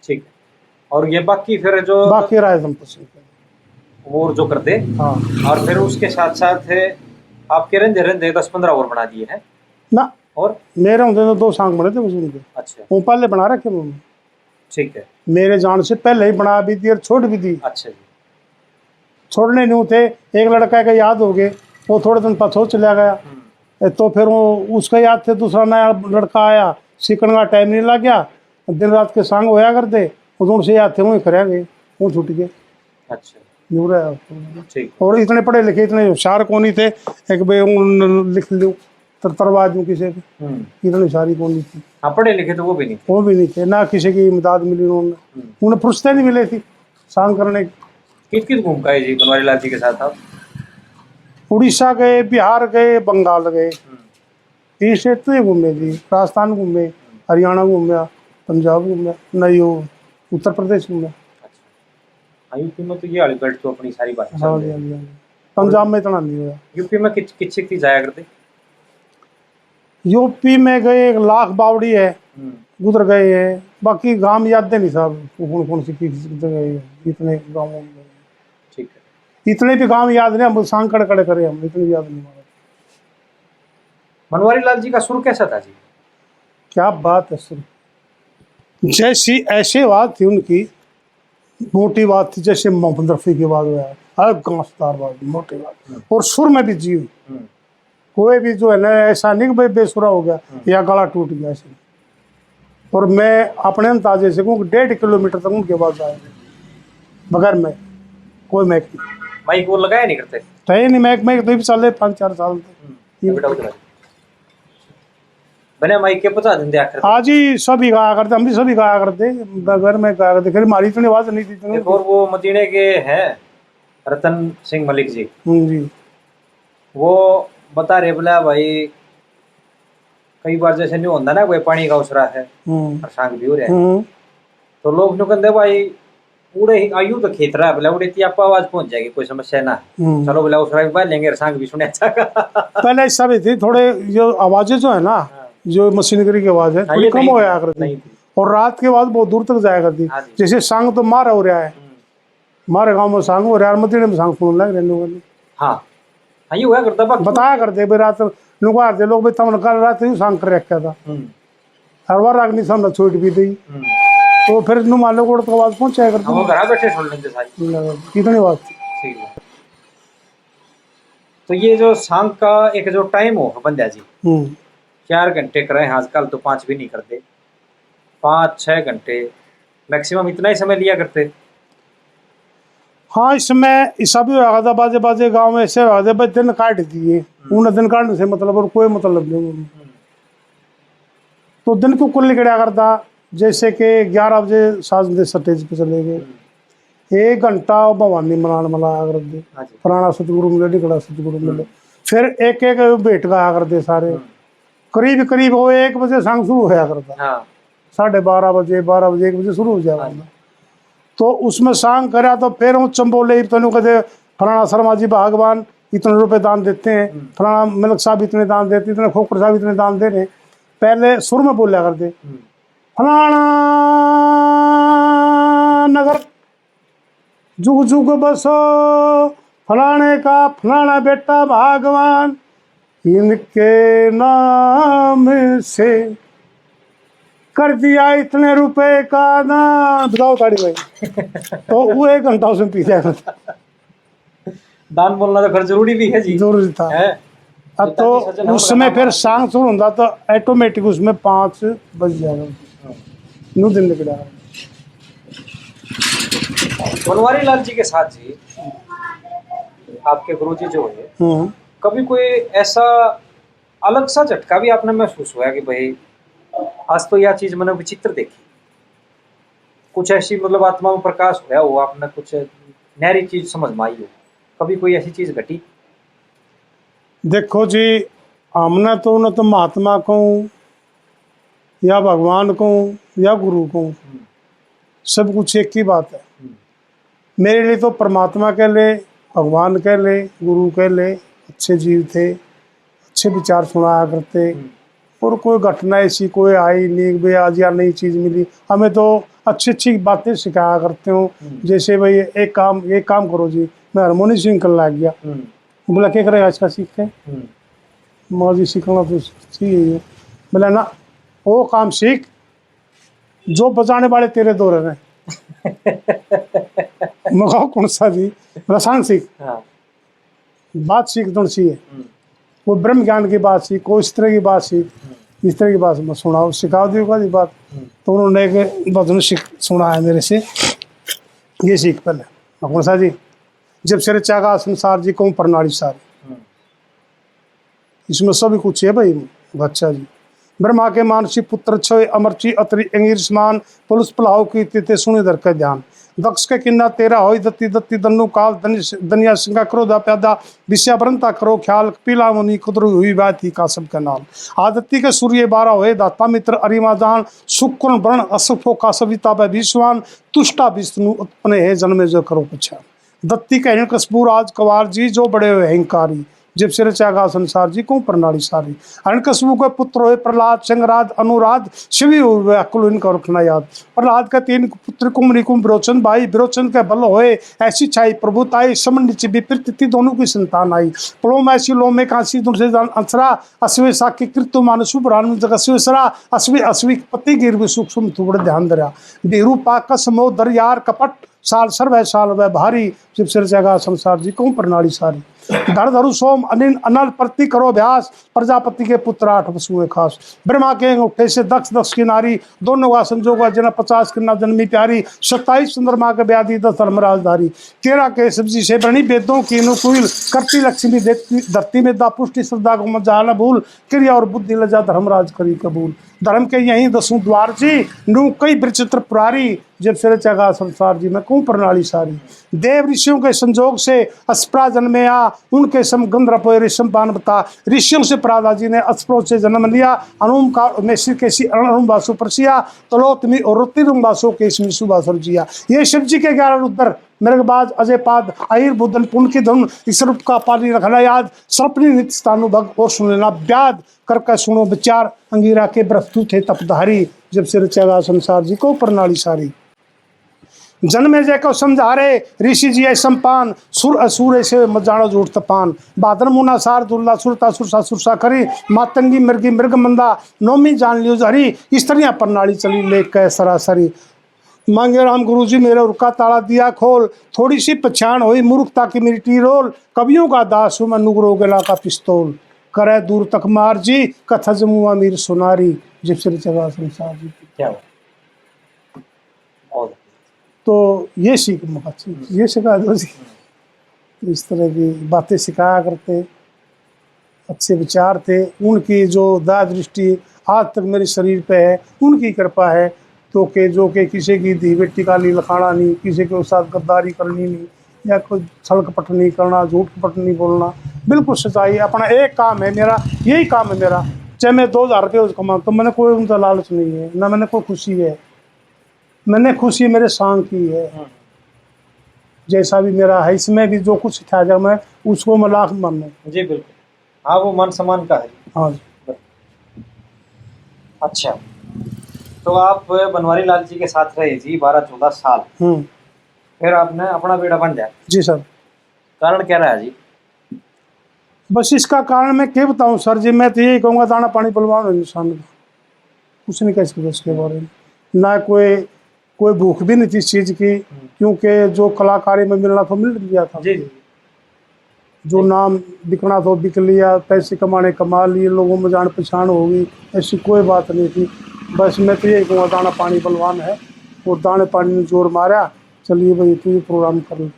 ठीक है। और ये बाकी फिर जो बाकी राय दंपति और जो करते, हाँ। और फिर उसके साथ साथ आपके रंधे रंधे 10-15 और बना दिए हैं ना, और मेरे होंगे तो 2 सांग बने थे उस उनके। अच्छा वो पहले बना रखे उन्होंने, ठीक है। मेरे जान से पहले ही बना भी थी और छोड़ भी दी। अच्छा जी। छोड़ने नहीं थे, एक लड़का का याद हो गए, वो थोड़े दिन पछो चला गया। तो फिर वो उसका याद थे, दूसरा नया लड़का आया, सीखने का टाइम नहीं लग गया, दिन रात के सांग होया करते, उनसे याद थे वहीं करे गए, वो छूट गए। अच्छा यूँ रहा। ठीक। और इतने पढ़े लिखे, इतने होशियार कौन ही थे, एक बे लिख लूँ तरवा दूँ किसी के, इतनी होशियारी कौन ही थी। हाँ, पढ़े लिखे तो वो भी नहीं थे। वो भी नहीं थे, ना किसी की इमदाद मिली उन्होंने, उन्हें फुर्सतें नहीं मिले थी सांग करने की। कित कित घूम गए जी बनवारी लाल जी के साथ आप? उड़ीसा गए, बिहार गए, बंगाल गए, तीन स्टेट तो ही घूमे जी। राजस्थान घूमे, हरियाणा घूमया, पंजाब घूमया, नहीं वो उत्तर प्रदेश घूमया। हाँ, यूपी में तो ये वाली बेल्ट तो अपनी सारी बात हाँ जी, हाँ जी, हाँ जी। पंजाब में इतना नहीं हुआ। यूपी में किच जाया करते? यूपी में गए, एक लाख बावड़ी है उधर गए हैं, बाकी गांव याद नहीं साहब, कौन कौन सी किस जगह गए, इतने गाँव में गए। ठीक है। इतने भी गांव याद नहीं, हम सांग कड़े कड़े करे, हम इतने याद नहीं हमारे। बनवारी लाल जी का सुर कैसा था जी? क्या बात है सर, जैसी ऐसे बात थी उनकी, मोटी बात थी, जैसे मोहम्मद रफ़ी की बात हुआ है, गांसदार बात, मोटी बात, और सुर में भी जी हुई। कोई भी जो है ना, ऐसा नहीं कि भाई बेसुरा हो गया या गला टूट गया ऐसे। और मैं अपने अंदाजे से कहूँ 1.5 किलोमीटर तक उनके पास आए बगैर मैं कोई मैक नहीं, माइक वो लगाया नहीं करते? थे नहीं मैक तो भी साल 5-4 साल बने माइक के 50 दिन दिया करते। आज ही सभी गाया करते, हम भी सभी गाया करते, बगैर में गाया करते, फिर हमारी इतनी आवाज़ नहीं थी। एक और वो मदीने के हैं रतन सिंह मलिक जी, जी, वो बता रहे बोला भाई कई बार जैसे नहीं होता ना, कोई पानी का उसरा है और सांग भी हो रहा है, तो लोग नु कहते भाई पूरे ही आयु तो खेत रहा है बोला, उड़े थी आपको आवाज पहुंच जाएगी, कोई समस्या ना है, चलो बोला उसरा भी बाल लेंगे, सांग भी सुने अच्छा का। पहले ऐसा भी थी, थोड़े जो आवाजें जो है ना, जो मशीनरी की आवाज है थोड़ी कम होया करती, और रात के बाद बहुत दूर तक जाया करती। जैसे सांग तो मारा हो रहा है, हमारे गांव में सांग हो रहा है, मदीने में सांग सुन लग रहे। हाँ हाँ, ये हुआ करता बताया करते भाई, रात नुका दे लोग भाई तमन कर रात ही सांग कर रखा था, हर बार अग्नि सामने छोड़ भी दी, तो फिर नु मान लो कोड़ तो आवाज पहुंचाया करते, वो घर बैठे सुन लेते सारी, कितनी बात थी। ठीक है। तो ये जो सांग का एक जो टाइम हो बंदा जी, 4 घंटे कर रहे हैं आजकल, तो 5 भी नहीं करते, 5-6 घंटे मैक्सिमम इतना ही समय लिया करते। हाँ, इसमें ऐसा भी होगा था, बाजे बाजे गांव में ऐसे होगा था भाई दिन काट दिए, उन्हें दिन काटने से मतलब और कोई मतलब नहीं, तो दिन को कुल निकला करता। जैसे कि 11 बजे साज स्टेज पे चले गए, 1 घंटा भवानी मनाया करते, पुराना सतगुरु मिले, निकला सतगुरु मिले, फिर एक एक भेंट गाया करते सारे, करीब करीब वो 1 बजे सांग शुरू होया करता, 12:30 बजे 12 बजे 1 बजे शुरू हो जाएगा। तो उसमें सांग करा तो फिर वो चंबोले तनु कहते फलाना शर्मा जी भगवान इतने रुपए दान देते हैं, फलाना मलिक साहब इतने दान देते, इतने खोखर साहब इतने दान दे रहे, पहले सुर में बोला करते, फलाना नगर जुग जुग बसो, फलाने का फलाना बेटा भगवान, इनके नाम से कर दिया इतने रुपए का दान। बताओ ताड़ी भाई। तो वो 1 घंटा उसमें पी जाएगा। दान बोलना तो फिर जरूरी भी है जी, जरूरी था। है। अब तो उस समय फिर सांग शुरू होता तो ऑटोमेटिक उसमें 5 बज जाएगा। नू दिन निकला। बनवारी लाल जी के साथ जी, आपके गुरुजी जो है, कभी कोई ऐसा अलग सा झटका भी आपने महसूस हुआ कि भाई आज तो यह चीज मैंने विचित्र देखी, कुछ ऐसी मतलब आत्मा में प्रकाश हुआ हो, आपने कुछ नहरी चीज समझ में आई हो, कभी कोई ऐसी चीज घटी? देखो जी, हमने तो न तो महात्मा को या भगवान को या गुरु को, सब कुछ एक ही बात है। मेरे लिए तो परमात्मा कह ले, भगवान कह ले, गुरु कह ले, अच्छे जीव थे, अच्छे विचार सुनाया करते, और कोई घटना ऐसी कोई आई नहीं भाई आज या नई चीज़ मिली। हमें तो अच्छी अच्छी बातें सिखाया करते हो। जैसे भाई एक काम करो जी, मैं हारमोनी सीख कर ला गया। बोला क्या करेगा इसका सीख के? मौजी सीखना तो चाहिए। बोला ना, वो काम सीख जो बजाने वाले तेरे दो रहे। मगाओ कौन सा जी? रसान सीख। बात सीख तो चाहिए, वो ब्रह्म ज्ञान की बात सीख, कोई इस तरह की बात सीख, इस तरह की बात मैं सुनाओ, सिखा दी बात। तो उन्होंने एक भजन सुना है मेरे से, ये सीख पहले कौन सा जी? जब सिर चागा संसार जी कहूँ प्रणाली सारी। इसमें सभी कुछ है भाई। अच्छा जी, ब्रह्मा के मानसी पुत्र छय अमरची अतरी अंगीर समान, पुलिस पलाव की तिते सुनी धर के ध्यान। दक्ष के किन्ना तेरा होई दत्ती दत्ती दन्नु काल दनिया सिंगा क्रोधा प्यादा, विषया बरंता करो ख्याल, पीला मुनि कुदरू हुई बात ही कासब के नाल। आदत्ती के सूर्य 12 होए दाता मित्र अरिमा जान, शुक्र वर्ण असफो का सविता व विश्वान, तुष्टा विष्णु उत्पन्न है जन्मे जो करो पछान। दत्ती के हिरण्यकशिपु राज कवार जी जो बड़े हुए अहंकारी, जब सिर चागा संसार जी को प्रणाली सारी। हिरण्यकशिपु के पुत्र हुए प्रहलाद, संगराध, अनुराध, शिवी हुए अकुल इनका रखना याद। प्रहलाद के 3 पुत्र कुमरी कुम विरोचन भाई, विरोचन के बल होए ऐसी छाई प्रभुताई, समन विपरीत दोनों की संतान आई। प्लोम ऐसी लोमे कांसी तुमसे अंसरा, अश्वे साकी कृत्य मानसु पुराण जगस्वेसरा, अश्वे अश्वी पति गिर सूक्ष्म थोड़े ध्यान दरिया। बेरू पाकस मोह दरियार कपट, साल साल वह भारी, जब सिर जगा संसार जी को प्रणाली सारी। धर धरु सोम अनिल अनल प्रति करो अभ्यास, प्रजापति के पुत्र 8 वसुए खास। ब्रह्मा के उठे से दक्ष की नारी, दोनों का संजोगा जना 50 किन्ना जन्मी प्यारी। 27 चंद्रमा के व्याधि 10 धर्मराजधारी, 13 के सब्जी से बनी वेदों की अनुकूल, करती लक्ष्मी धरती में दा पुष्टि श्रद्धा को मजा न भूल, क्रिया और बुद्धि लजा धर्मराज करी कबूल। धर्म के यहीं 10 द्वार जी, नू कई विचित्र पुरारी, जब सिर चगा संसार जी में कौन प्रणाली सारी। देव ऋषियों के संजोग से अस्प्रा जन्मया, उनके सम गंधर्व ऋषम पान बता। ऋषियों से प्रहलाद जी ने अस्प्रो से जन्म लिया, अनुम का में सिर केसी अरुण वासु प्रसिया, तलोतमी और रुतिरुम वासो केसमी सुबासुर जिया। ये शिव जी के 11 रुद्र, मृगबाज अजय पाद आयुर बुद्धन पुण्य की धुन, ईश्वर का पानी रखना याद, सर्पनी नित्य स्थानुभग और सुन लेना व्याध, करके सुनो विचार, अंगीरा के ब्रस्तु थे तपधारी, जब सिर चगा संसार जी को प्रणाली सारी। जन्मे जय को समझारे ऋषि जी संपान, सुर असुर ऐसे जानो झूठ तपान। बादर मुना सार दुर्ला सुरता सुरसा सुरसा करी, मातंगी मृगी मृग मंदा, नौमी जान लियो हरी, इस तरह प्रणाली चली ले कै सरासरी। मांगे राम गुरु जी मेरे उर्का ताला दिया खोल, थोड़ी सी पहचान हुई मूर्खता की मेरी टी रोल, कवियों का दास हूँ मैं नुगरो गला का पिस्तौल, करे दूर तक मार जी कथा जमुआ मीर सुनारी, जब सिर चगा संसार जी। क्या तो ये सीख ये सिखा दो जी, इस तरह की बातें सिखाया करते, अच्छे विचार थे उनकी, जो दया दृष्टि आज तक मेरे शरीर पे है, उनकी कृपा है। तो के जो के किसी की धी बेटी का ली लखाना नहीं, किसी के साथ गद्दारी करनी नहीं, या कोई छल कपट नहीं करना, झूठ कपट नहीं बोलना, बिल्कुल सच्चाई। अपना एक काम है मेरा, यही काम है मेरा, चाहे मैं 2000 रुपये कमाऊँ तो मैंने कोई उनका लालच नहीं है, ना मैंने कोई खुशी है, मैंने खुशी मेरे सांग की है। जैसा भी मेरा है, इसमें भी जो कुछ था जब मैं उसको मैं लाख मानूँ जी। बिल्कुल, हाँ, वो मान सम्मान का है। हाँ जी। अच्छा, तो आप बनवारी लाल जी के साथ रहे जी 12-14 साल, फिर आपने अपना बेड़ा बन जाए, जी सर। कारण क्या रहा जी? बस इसका कारण मैं क्या बताऊं सर जी, मैं तो यही कहूँगा दाना पानी पलवान इंसान का, कुछ नहीं कह सकते उसके बारे में। ना कोई कोई भूख भी नहीं थी इस चीज़ की, क्योंकि जो कलाकारी में मिलना था मिल गया था, जी जी। जो नाम बिकना था बिक लिया, पैसे कमाने कमा लिए, लोगों में जान पहचान होगी, ऐसी कोई बात नहीं थी। बस मैं तो यही कहूँगा दाना पानी बलवान है, और दाने पानी ने जोर मारा, चलिए भाई तू ये प्रोग्राम कर ले।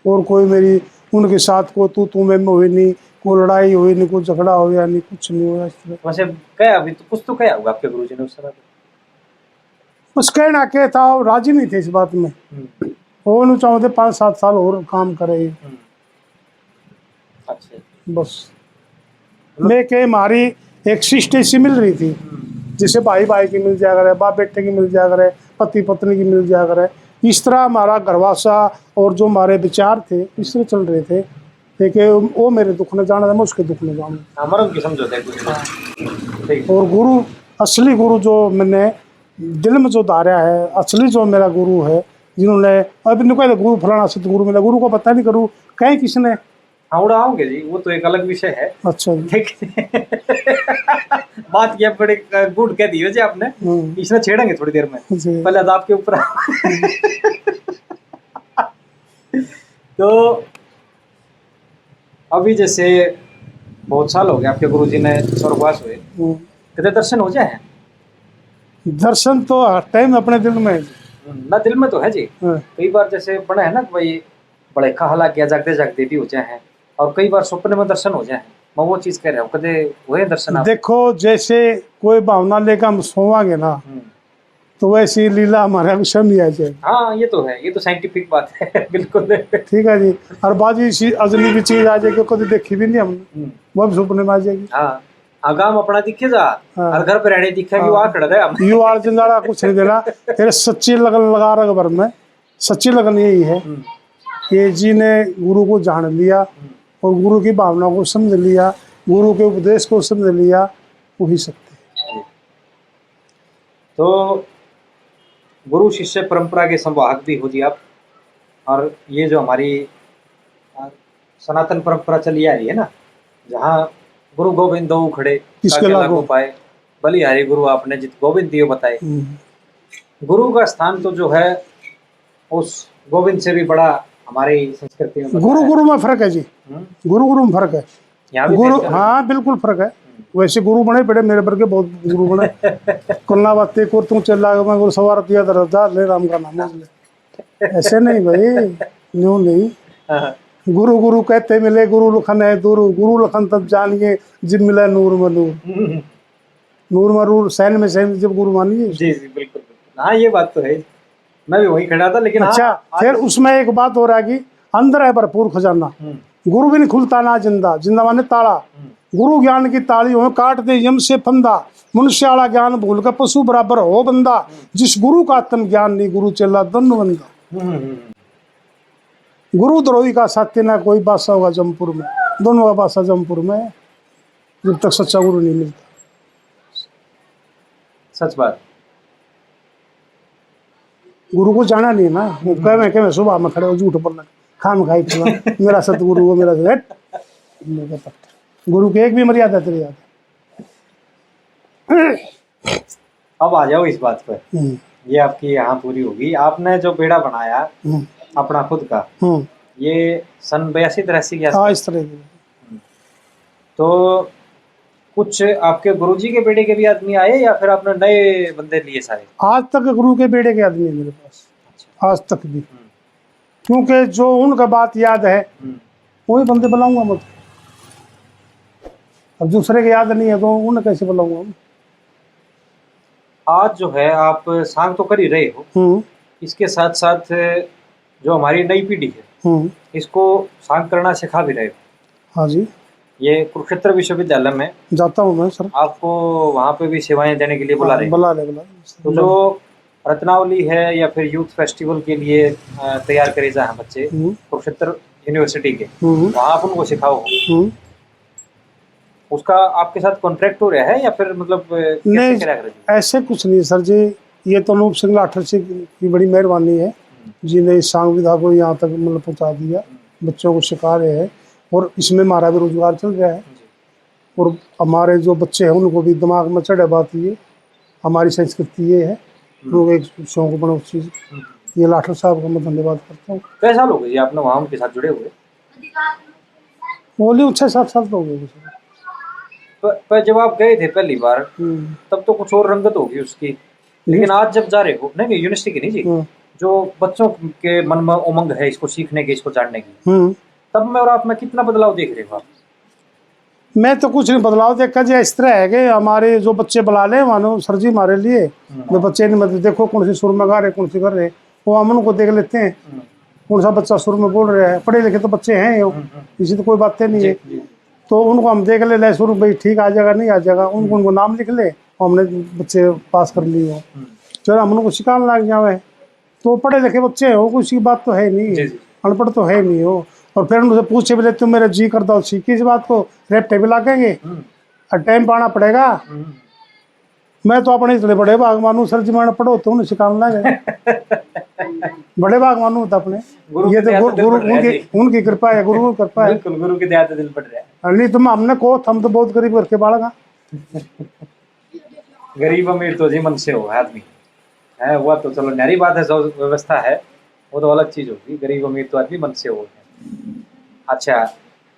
और कोई मेरी उनके साथ को तू में हुई नहीं, कोई लड़ाई हुई नहीं, कोई झगड़ा हो गया नहीं, कुछ नहीं हुआ इस तरह। वैसे क्या अभी तो कुछ तो क्या होगा आपके गुरुजी ने उस समय? बस कहना क्या था, वो राजी नहीं थे इस बात में, वो नहीं चाहते 5-7 साल और काम करे। अच्छा। बस मैं के हमारी एक शिष्ट ऐसी मिल रही थी, जैसे भाई भाई की मिल जाया करे, बाप बेटे की मिल जाया करे, पति पत्नी की मिल जाया करे, इस तरह हमारा घरवासा और जो हमारे विचार थे इस तरह चल रहे थे। लेकिन वो मेरे दुख न जाना था, मैं उसके दुख न जाना। हमारा उनकी समझौता है कुछ। और गुरु, असली गुरु जो मैंने दिल में जो धारा है, असली जो मेरा गुरु है, जिन्होंने अभी नहीं कहते गुरु फलाना सतगुरु मिला, गुरु को पता नहीं करूँ कहीं किसने। हाँ उड़ाओगे जी, वो तो एक अलग विषय है। अच्छा जी। बात किया बड़े गुड कह दी जी आपने, इसने छेड़ेंगे थोड़ी देर में, पहले तो आपके ऊपर। तो अभी जैसे बहुत साल हो गए आपके गुरुजी ने स्वर्गवास हुए, कितने दर्शन हो जाए हैं? दर्शन तो हर टाइम अपने दिल में है ना, दिल में तो है जी। कई बार जैसे बना है ना कि भाई बड़े कहाला किया जागते जागते भी हो जाए हैं, और कई बार सपने में दर्शन हो जाए हैं। मैं वो चीज कह रहा हूँ, कदे हुए दर्शन आप? देखो जैसे कोई भावना लेकर हम सोवांगे ना, तो वैसी लीला हमारे विषय में आ जाएगी। हाँ ये तो है, ये तो साइंटिफिक बात है। बिल्कुल ठीक है जी। और बाजी अजनी भी चीज आ जाएगी, कभी देखी भी नहीं हमने, वो भी सपने में आ जाएगी। हाँ आगाम अपना दिखे जा, हर घर पर रहने दिखे कि वहाँ खड़ा रहे हम। यू आर जिंदाड़ा कुछ नहीं देना, तेरे सच्ची लगन लगा रख भर में, सच्ची लगन यही है कि जी ने गुरु को जान लिया और गुरु की भावना को समझ लिया, गुरु के उपदेश को समझ लिया, वही सत्य है। तो गुरु शिष्य परंपरा के संवाहक भी हो जी आप, और ये जो हमारी सनातन परंपरा चली आ रही है ना, जहाँ गुरु गोविंद दो खड़े किसके लागू पाए, बलिहारी गुरु आपने जित गोविंद दियो बताए। गुरु का स्थान तो जो है उस गोविंद से भी बड़ा हमारी संस्कृति में। गुरु में फर्क है जी, गुरु में फर्क है। गुरु हाँ बिल्कुल फर्क है। वैसे गुरु बने पड़े मेरे वर्गे बहुत गुरु बने। कुलना बातें को तू चला मैं गुरु सवार दिया दरदा ले राम का नाम ले, ऐसे नहीं भाई, न्यू नहीं। गुरु गुरु कहते मिले गुरु लखन है दूर, गुरु लखन तब जानिए जब मिला नूर में नूर, नूर में नूर सैन में सैन जब गुरु मानिए। जी जी बिल्कुल। हाँ ये बात तो है, मैं भी वही खड़ा था। लेकिन अच्छा फिर उसमें एक बात हो रहा है कि अंदर है भरपूर खजाना, गुरु भी नहीं खुलता ना जिंदा, जिंदा माने ताला। गुरु ज्ञान की ताली हो काट दे यम से फंदा, मनुष्य वाला ज्ञान भूल कर पशु बराबर हो बंदा, जिस गुरु का आत्म ज्ञान नहीं गुरु चेला दोनों बंदा। गुरु द्रोही का साथी ना कोई बासा होगा जमपुर में, दोनों का बासा जमपुर में, जब तक सच्चा गुरु नहीं मिलता। सच बात। गुरु को जाना नहीं ना, वो कह मैं सुबह में खड़े हो झूठ बोलना खाम खाई खिला मेरा सतगुरु वो मेरा सेठ। गुरु की एक भी मर्यादा तेरी याद। अब आ जाओ इस बात पर, ये आपकी यहाँ पूरी होगी। आपने जो बेड़ा बनाया अपना खुद का, ये सन 82-83 के आसपास इस तरह की। तो कुछ आपके गुरुजी के बेड़े के भी आदमी आए या फिर आपने नए बंदे लिए सारे? आज तक गुरु के बेड़े के आदमी है मेरे पास। अच्छा। आज तक भी, क्योंकि जो उनका बात याद है वही बंदे बुलाऊंगा मैं। अब दूसरे के याद नहीं है तो उन्हें कैसे बुलाऊंगा? आज जो है आप सांग तो कर ही रहे हो, इसके साथ साथ जो हमारी नई पीढ़ी है इसको सांग करना सिखा भी रहे हो। हाँ जी। ये कुरुक्षेत्र विश्वविद्यालय में जाता हूँ मैं सर, आपको वहाँ पे भी सेवाएं देने के लिए बुला रहे हैं। तो जो रत्नावली है या फिर यूथ फेस्टिवल के लिए तैयार करे जाए बच्चे कुरुक्षेत्र यूनिवर्सिटी के, वहाँ आप उनको सिखाओ, उसका आपके साथ कॉन्ट्रैक्ट हो रहा है या फिर मतलब कैसे नहीं, क्या कर रहे ऐसे कुछ नहीं सर जी। ये तो अनूप सिंह लाठर सिंह की बड़ी मेहरबानी है जिन्हें इस सांग विधा को यहाँ तक मतलब पहुँचा दिया, बच्चों को सिखा रहे हैं और इसमें हमारा भी रोजगार चल रहा है। और हमारे जो बच्चे हैं उनको भी दिमाग में चढ़े बात ये हमारी संस्कृति ये है, लोग एक शौक बना उस चीज़। ये लाठर साहब का मैं धन्यवाद करता हूँ। कैसा साल हो गए जी आपने वहाँ उनके साथ जुड़े हुए? बोलिए 6-7 साल तो हो गए सर। पर जब आप गए थे पहली बार हम्म, तब तो कुछ और रंगत होगी उसकी, लेकिन आज जब जा रहे हो, नहीं यूनिवर्सिटी की नहीं जी, हम्म, जो बच्चों के मन में उमंग है इसको सीखने की, इसको जानने की, हम्म। तब में और आप में कितना बदलाव देख रहे हो आप? मैं तो कुछ नहीं बदलाव देखा जी। इस तरह है कि हमारे जो बच्चे बुला ले मानो सर जी हमारे लिए, मैं बच्चे नहीं मतलब देखो कौन सी सुर में गा रहे कौन सी कर रहे, वो हम उनको देख लेते हैं कौन सा बच्चा सुर में बोल रहा है। पढ़े लिखे तो बच्चे हैं ये, इसी तो कोई बातें नहीं है। तो उनको हम देख ले सुर भाई ठीक आ जाएगा नहीं आ जाएगा, उनको नाम लिख ले और हमने बच्चे पास कर लिए हो, फिर हम उनको सिखाने लग जाए। तो पढ़े लिखे बच्चे हो, कुछ की बात तो है नहीं, अनपढ़ तो है नहीं हो। और फिर उनसे पूछे बोले तुम मेरा जी करता हो सीखी इस बात को, रेपटे भी लागेंगे और टाइम पाना पड़ेगा। मैं तो अपने इसलिए बड़े भाग मानू सर जी, मैंने पढ़ो तो उन्हें सिखाने लगे बड़े भाग मानू तो अपने। ये तो गुरु उनकी कृपा है, गुरु की कृपा है। बिल्कुल, गुरु की दया से दिल पड़ रहा है। नहीं तुम हमने को हम तो बहुत गरीब करके बालगा। गरीब अमीर तो जी मन से हो आदमी है, वो तो चलो न्यारी बात है, जो व्यवस्था है वो तो अलग चीज होगी। गरीब अमीर तो आदमी मन से हो। अच्छा,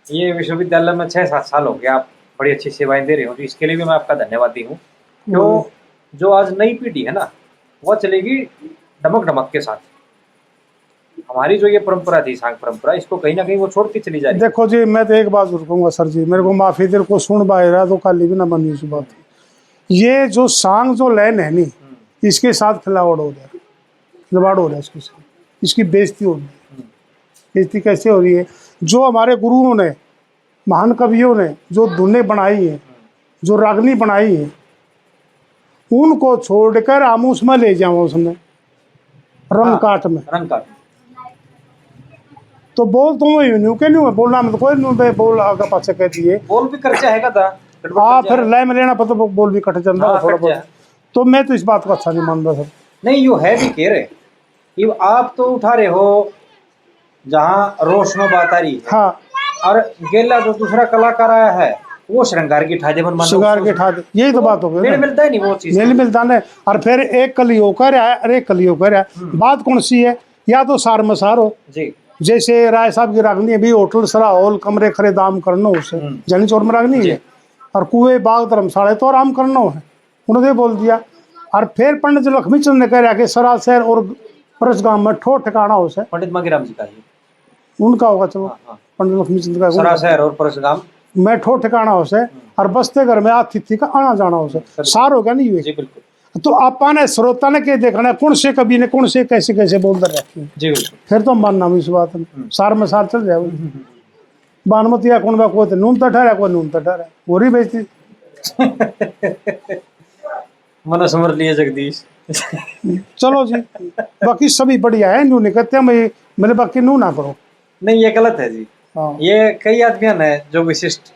ये विश्वविद्यालय में 6-7 साल हो गया, आप बड़ी अच्छी सेवाएं दे रहे हो, तो इसके लिए भी मैं आपका धन्यवादी हूँ। क्यों, जो आज नई पीढ़ी है ना वह चलेगी डमक डमक के साथ। हमारी जो ये परंपरा थी सांग परंपरा, इसको कहीं ना कहीं वो छोड़ती चली जा रही है। देखो जी मैं तो एक बात जरूर कहूँगा सर जी, मेरे को माफी दिल को सुन बाहर रहा तो काली भी ना बनी इस बात। ये जो सांग जो लैन है नी, इसके साथ खिलावाड़ हो रहा है, खिलवाड़ हो रहा है इसके साथ, इसकी बेइज्जती हो रही है। बेइज्जती कैसे हो रही है? जो हमारे गुरुओं ने, महान कवियों ने जो धुनें बनाई हैं, जो रागनी बनाई है, उनको छोड़कर हम उसमें ले जाओ, उसमें रंग काट में रंग काट तो बोल तुम के नहीं हुए बोलना में तो कोई नहीं बोल आगे पाछे कह दिए बोल भी खर्चा है था। हाँ फिर लय में लेना पता बोल भी कट जाता है थोड़ा बहुत। तो मैं तो इस बात को अच्छा नहीं मानता सर। नहीं यू है भी कह रहे, ये आप तो उठा रहे हो जहाँ रोश में बात आ रही है। हाँ, और गेला जो दूसरा कलाकार आया है वो श्रृंगार की ठाजे बन श्रृंगार के ठाजे, यही तो बात हो गई। मेल मिलता है नहीं वो चीज, मेल मिलता नहीं। और फिर एक कलियो कर है और एक कलियो कर है, बात कौन सी है? या तो सार मसार हो जी, जैसे राय साहब की रागनी है भी होटल सरा हॉल कमरे खरे दाम करना उसे जनी चौर में रागनी है, और कुएं बाग धर्मशाला तो आराम करना है, उन्होंने बोल दिया। और फिर पंडित जी लक्ष्मी चंद ने कह कि सरासर और परसगाम में ठो ठिकाना हो से पंडित मांगीराम जी का ही उनका होगा। चलो पंडित लक्ष्मी चंद का सरासर और परसगाम में ठो ठिकाना हो से, और बसते घर में अतिथि का आना जाना हो से, सार हो गया नहीं हुए। जी बिल्कुल। तो आपा ने श्रोता ने के देखना कौन से कवि ने कौन से कैसे कैसे बोलते रहते हैं, जी बिल्कुल। फिर तो मानना इस बात में सार में सार चल जाए। बानमतिया कौन बा कोई नून तो ठहरा कोई नून तो ठहरा वो रही बेचती मनो समझ लिए जगदीश। चलो जी बाकी सभी बढ़िया है, नू नहीं कहते मेरे बाकी नू ना करो। नहीं ये गलत है जी। हाँ। ये कई आदमी है जो विशिष्ट,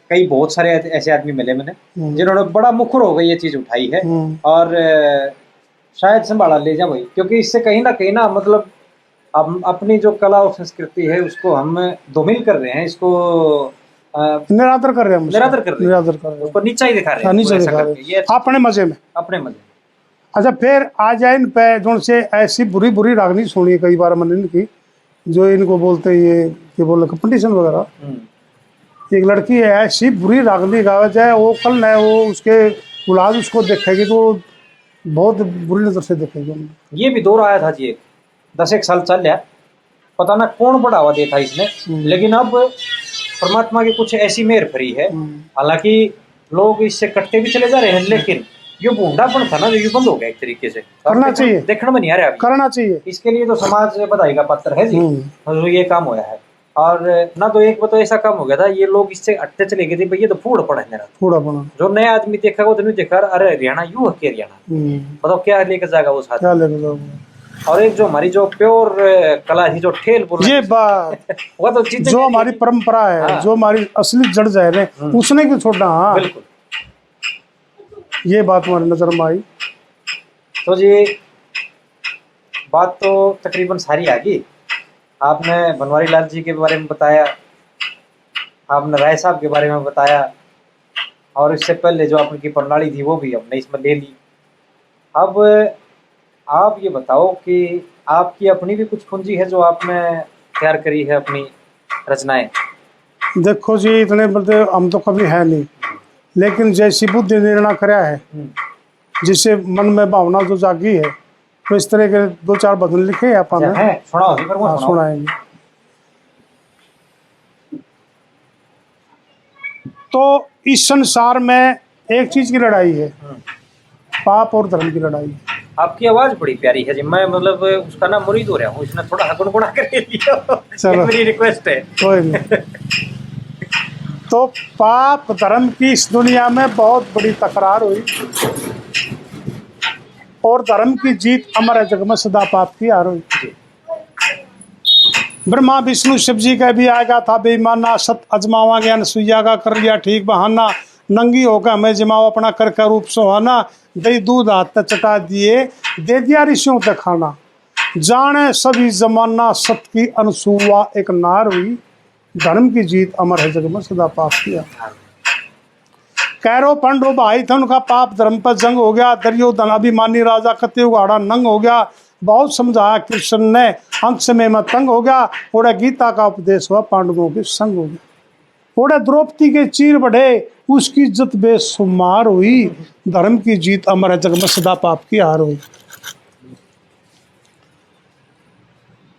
कई बहुत सारे ऐसे आदमी मिले मैंने जिन्होंने बड़ा मुखर हो गई ये चीज उठाई है और शायद संभाला ले जा भाई, क्योंकि इससे कहीं ना मतलब हम अपनी जो कला और संस्कृति है उसको हम धूमिल कर रहे हैं, इसको निरादर कर रहे हैं, निरादर कर रहे हैं, उसको नीचा ही दिखा रहे हैं, नीचा दिखा रहे हैं अपने मजे में, अपने मजे। अच्छा फिर आ जाए इन पे जो से ऐसी बुरी बुरी रागनी सुनी कई बार मैंने इनकी, जो इनको बोलते हैं ये क्या बोल कंपटीशन वगैरह। एक लड़की है ऐसी बुरी रागनी गावे जाए, वो कल है वो उसके औलाद उसको देखेगी तो बहुत बुरी नजर से देखेगी। ये भी दौर आया था जी 10 साल चल रहा, पता ना कौन बढ़ावा देता इसने, लेकिन अब परमात्मा की कुछ ऐसी मेहर फरी है। हालांकि लोग इससे कटते भी चले जा रहे हैं, लेकिन ये बूंदापन था ना जो ये बंद हो गया एक तरीके से। करना चाहिए, देखने में नहीं आ रहा, करना चाहिए। इसके लिए तो समाज बधाई का पात्र है जी, जो ये काम होया है। और ना तो एक तो ऐसा काम हो गया था, ये लोग इससे हटते चले गए थे भाई ये तो फूड पड़ा है मेरा, फूड़ा पड़ा। जो नया आदमी देखा वो तो नहीं देखा अरे हरियाणा यू है हरियाणा, बताओ क्या लेकर जाएगा वो साथ, क्या लेकर जाएगा। और एक जो हमारी जो प्योर कला ही जो ठेल बोल ये बात वो तो चीजें जो हमारी परंपरा है, हाँ। जो हमारी असली जड़ जाहिर है, उसने क्यों छोड़ा। हाँ, बिल्कुल। ये बात हमारी नजर में आई। तो जी बात तो तकरीबन सारी आ गई। आपने बनवारी लाल जी के बारे में बताया, आपने राय साहब के बारे में बताया, और इससे पहले जो आपकी प्रणाली थी वो भी हमने इसमें ले ली। अब आप ये बताओ कि आपकी अपनी भी कुछ पूंजी है जो आपने तैयार करी है अपनी रचनाएं? देखो जी, इतने बड़े हम तो कभी है नहीं, लेकिन जैसी बुद्धि निर्णय कराया है, जिससे मन में भावना जो जागी है, तो इस तरह के 2-4 भजन लिखे हैं अपन ने। है सुनाओ जी, पर वो हाँ, सुनाओ। सुनाएंगे। तो इस संसार में एक चीज की लड़ाई है, पाप और धर्म की लड़ाई। आपकी आवाज बड़ी प्यारी है जी, मैं मतलब उसका ना मुरीद हो रहा हूँ, इसने थोड़ा गुनगुना कर लिया। चलो। मेरी रिक्वेस्ट है। कोई नहीं। तो पाप धर्म की इस दुनिया में बहुत बड़ी तकरार हुई, और धर्म की जीत अमर है जग में, सदा पाप की हार हुई। ब्रह्मा विष्णु शिव जी का भी आएगा था बेईमाना, सत अजमावा ज्ञान सुइया का कर लिया ठीक बहाना, नंगी होकर हमें जमाओ अपना कर कर रूप सुहाना, दही दूध हाथ तक चटा दिए दे दिया ऋषियों तक खाना, जाने सभी जमाना सत की अनसुआ एक नार हुई, धर्म की जीत अमर है जग में, सदा पाप किया। कैरो पंडो भाई थे, उनका पाप धर्म पर जंग हो गया, दुर्योधन अभिमानी राजा कते उगाड़ा नंग हो गया, बहुत समझाया कृष्ण ने अंत समय में तंग हो गया, ओड़ा गीता का उपदेश हुआ पांडवों के संग हो गया, ओड़ा द्रौपदी के चीर बढ़े उसकी इज्जत बेशुमार हुई, धर्म की जीत अमर है जग में, सदा पाप की हार हुई।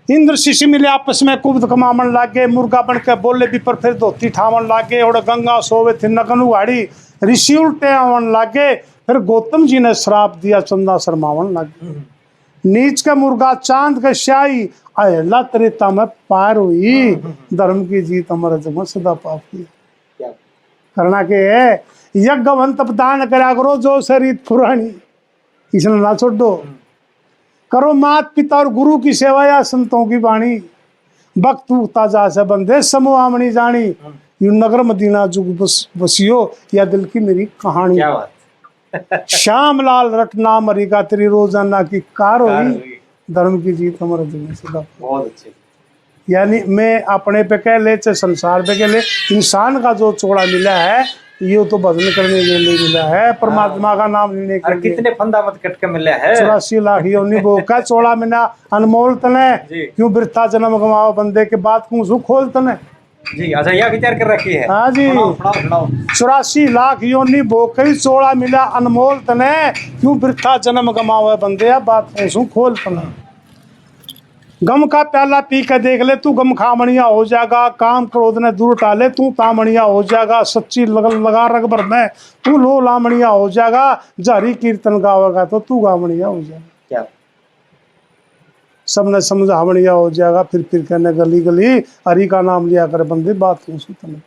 इंद्र शिशि मिले आपस में कुब्द कमावन लागे, मुर्गा बन के बोले भी पर फिर धोती ठावन लागे, और गंगा सोवे थी नगन उगाड़ी ऋषि उल्टे आवन लागे, फिर गौतम जी ने श्राप दिया चंदा शर्मावन लागे, नीच का मुर्गा चांद का श्याई अहला त्रेता में पार हुई, धर्म की जीत अमर जग में, सदा पाप की। करना के यज्ञवंत दान करा करो जो शरीर पुरानी, इसने ना छोड़ दो, करो मात पिता और गुरु की सेवा या संतों की वाणी, भक्त ताजा से बंदे समूह आमनी जानी, यू नगर मदीना जुग बसियो या दिल की मेरी कहानी। क्या बात। श्याम लाल रटना मरीगा तेरी रोजाना की कार हुई, धर्म की जीत हमारे दिल में सदा। बहुत अच्छे। यानी मैं अपने पे कह ले चाहे संसार पे कह ले, इंसान का जो चोड़ा मिला है ये तो भजन करने के लिए मिला है, परमात्मा का नाम लेने के लिए। कितने फंदा मत कट के मिला है, 84 लाख योनि वो का चोड़ा मिला अनमोल तने, क्यों बिरथा जन्म गवाओ बंदे के बात क्यों सुख खोल तने जी। अच्छा, यह विचार कर रखी है। हाँ जी, 84 लाख योनि वो कई चोड़ा मिला अनमोल तने, क्यों बिरथा जन्म गवाओ बंदे बात क्यों सुख खोल तने। गम का प्याला पी के देख ले तू गम खामणिया हो जाएगा, काम क्रोध ने दूर टाले तू तामणिया हो जाएगा, सच्ची लगन लगा रग भर में तू लो लामणिया हो जाएगा, जारी कीर्तन गावेगा तो तू गामणिया हो जाएगा। क्या सबने समझावणिया हो जाएगा, फिर कहने गली गली हरि का नाम लिया कर बंदे बात क्यों सुतने।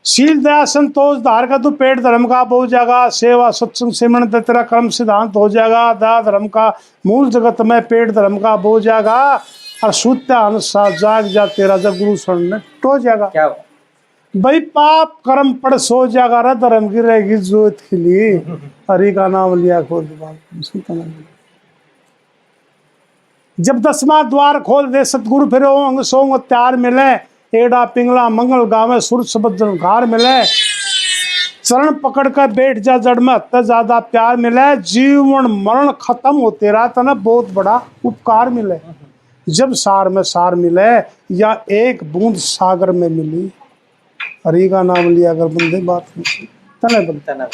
शील दया संतोष धार का तू पेट धर्म का हो जाएगा, सेवा सत्संग सिमरन तेरा कर्म सिद्धांत हो जाएगा, दया धर्म का मूल जगत में पेट धर्म का हो जाएगा, और सूत्या अनुसार जाग जा तेरा जब गुरु शरण में टो जाएगा। क्या भाई पाप कर्म पड़ सो जाएगा रा, धर्म की रहेगी जोत खिली, हरि का नाम लिया खोल जब 10वां द्वार खोल दे सतगुरु फिर अंग सोंग त्यार मिले, एड़ा पिंगला मंगल गावे सुर सबद्र घार मिले, चरण पकड़ कर बैठ जा जड़ में हत्ते ज्यादा प्यार मिले, जीवन मरण खत्म हो तेरा तना बहुत बड़ा उपकार मिले, जब सार में सार मिले या एक बूंद सागर में मिली, हरि का नाम लिया कर बंदे बात तने बनता।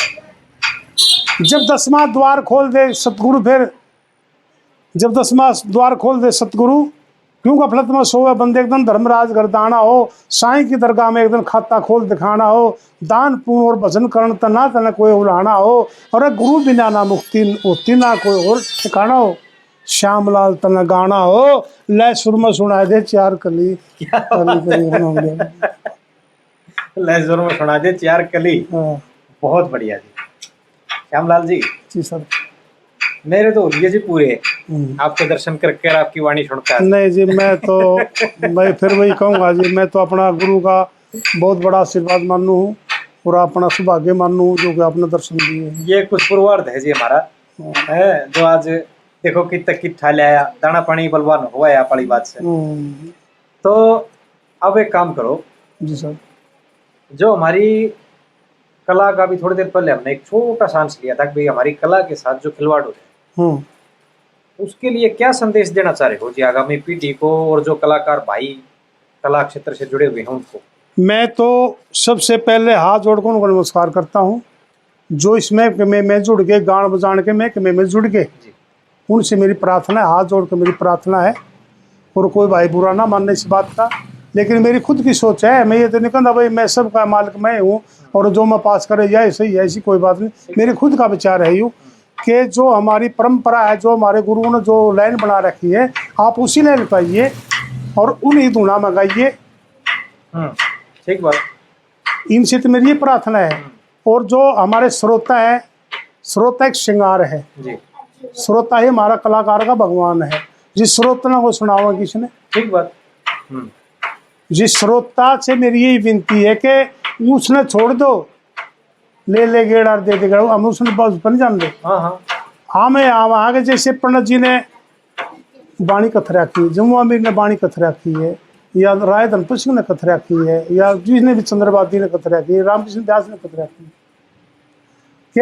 जब 10वां द्वार खोल दे सतगुरु फिर, जब 10वां द्वार खोल दे सतगुरु, क्यों गफलत में सोवे बंदे एकदम धर्मराज गर्दाना हो, साईं की दरगाह में एकदम खाता खोल दिखाना हो, दान पुण्य और भजन करण तना तना कोई उलाना हो, और गुरु बिना ना मुक्ति होती ना कोई और ठिकाना हो, श्यामलाल तना गाना हो, ले सुर में सुना दे 4 कली ले सुर में सुना दे 4 कली। बहुत बढ़िया जी श्यामलाल जी। जी सर। मेरे तो होलिये जी पूरे हम्म। आपके दर्शन करके और आपकी वाणी सुनकर। नहीं जी, मैं फिर वही कहूँगा जी, मैं तो अपना गुरु का बहुत बड़ा आशीर्वाद मानू हूँ और अपना सौभाग्य मानू हूँ जो कि आपने दर्शन दिए हैं। ये कुछ पूर्वार्ध है जी हमारा, है जो आज देखो कितना किट्ठा लाया, दाना पानी बलवान हुआ है आप वाली बात से। तो अब एक काम करो, जी सर। जो हमारी कला का भी थोड़ी देर पहले हमने एक छोटा सांस लिया था कि भाई हमारी कला के साथ जो खिलवाड़ हो जाए, उसके लिए क्या संदेश देना चाह रहे हो जी आगामी पीढ़ी को, और जो कलाकार भाई कला क्षेत्र से जुड़े हुए हैं उनको? मैं तो सबसे पहले हाथ जोड़कर उनको नमस्कार करता हूँ जो इसमें मैं जुड़ के गान बजान के में जुड़ के, जी उनसे मेरी प्रार्थना है, हाथ जोड़ के मेरी प्रार्थना है। और कोई भाई बुरा ना मानने इस बात का, लेकिन मेरी खुद की सोच है। मैं ये तो नहीं कहता भाई मैं सबका मालिक मैं हूँ और जो मैं पास करे जाए सही है, ऐसी कोई बात नहीं। मेरी खुद का विचार है यूँ कि जो हमारी परंपरा है, जो हमारे गुरुओं ने जो लाइन बना रखी है, आप उसी लाइन पे आइए और उन्हीं धुना में गाइए। ठीक बात। इनसे तो मेरी ये प्रार्थना है। और जो हमारे श्रोता है, श्रोता एक श्रृंगार है जी, श्रोता ही हमारा कलाकार का भगवान है। जिस श्रोता को सुनावा किसने, ठीक बात। जिस श्रोता से मेरी यही विनती है कि उसने छोड़ दो, ले गेड़ा दे दे गेड़ा, हम उसने बस बन जान दे। हमें आगे जैसे पंडित जी ने बाणी कथरा की, जम्मू अमीर ने बाणी कथरा की है, या राय धनपत सिंह ने कथरा की है, या जिसने भी चंद्रवादी ने कथरा की, रामकृष्ण दास ने कथरा की कि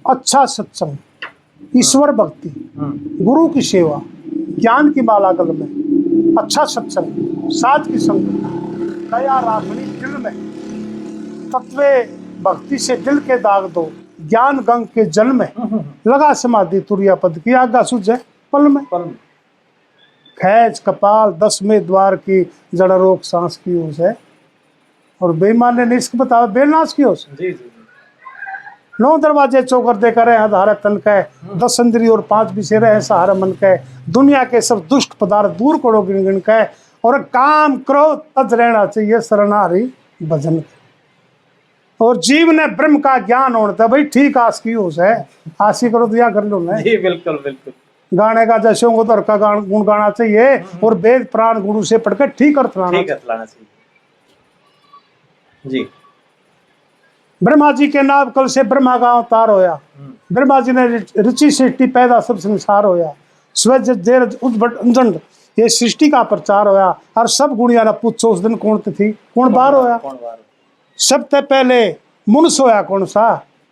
अच्छा सत्संग, ईश्वर भक्ति, गुरु की सेवा, ज्ञान की माला गल में, अच्छा सत्संग, साध की संगत, दया राखनी दिल में, तत्वे भक्ति से दिल के दाग दो, ज्ञान गंग के जल में, लगा समाधि तुरिया पद की, आगा सुझे पल में, खैज कपाल 10वें द्वार की, जड़ रोक सांस की ओस है, और बेईमान ने निष्क बतावा बेलनाश की ओस। जी जी। 9 दरवाजे चौकर दे कर आधार तन कै, 10 इंद्रिय और 5 विषय रहे सहारा मन कै, दुनिया के सब दुष्ट पदार्थ दूर करो गिन गिन कै, और काम करो तज रहना चाहिए शरणारी भजन। और जीव ने ब्रह्म का ज्ञान होता भाई ठीक आस की होश है, आशी करो तो या कर लो ना। जी बिल्कुल बिल्कुल। गाने का जैसे को तो का गुण गाना चाहिए और वेद प्राण गुरु से पढ़कर ठीक अर्थ लाना चाहिए। जी। ब्रह्मा जी के नाम कल से ब्रह्मा का अवतार होया, ब्रह्मा जी ने रुचि सृष्टि पैदा सब संसार होया, स्वज देर उद्भट अंजन ये सृष्टि का प्रचार होया, और सब गुणिया ने पूछो उस दिन कौन थी कौन बार होया, सबसे पहले मुनस होया कौन सा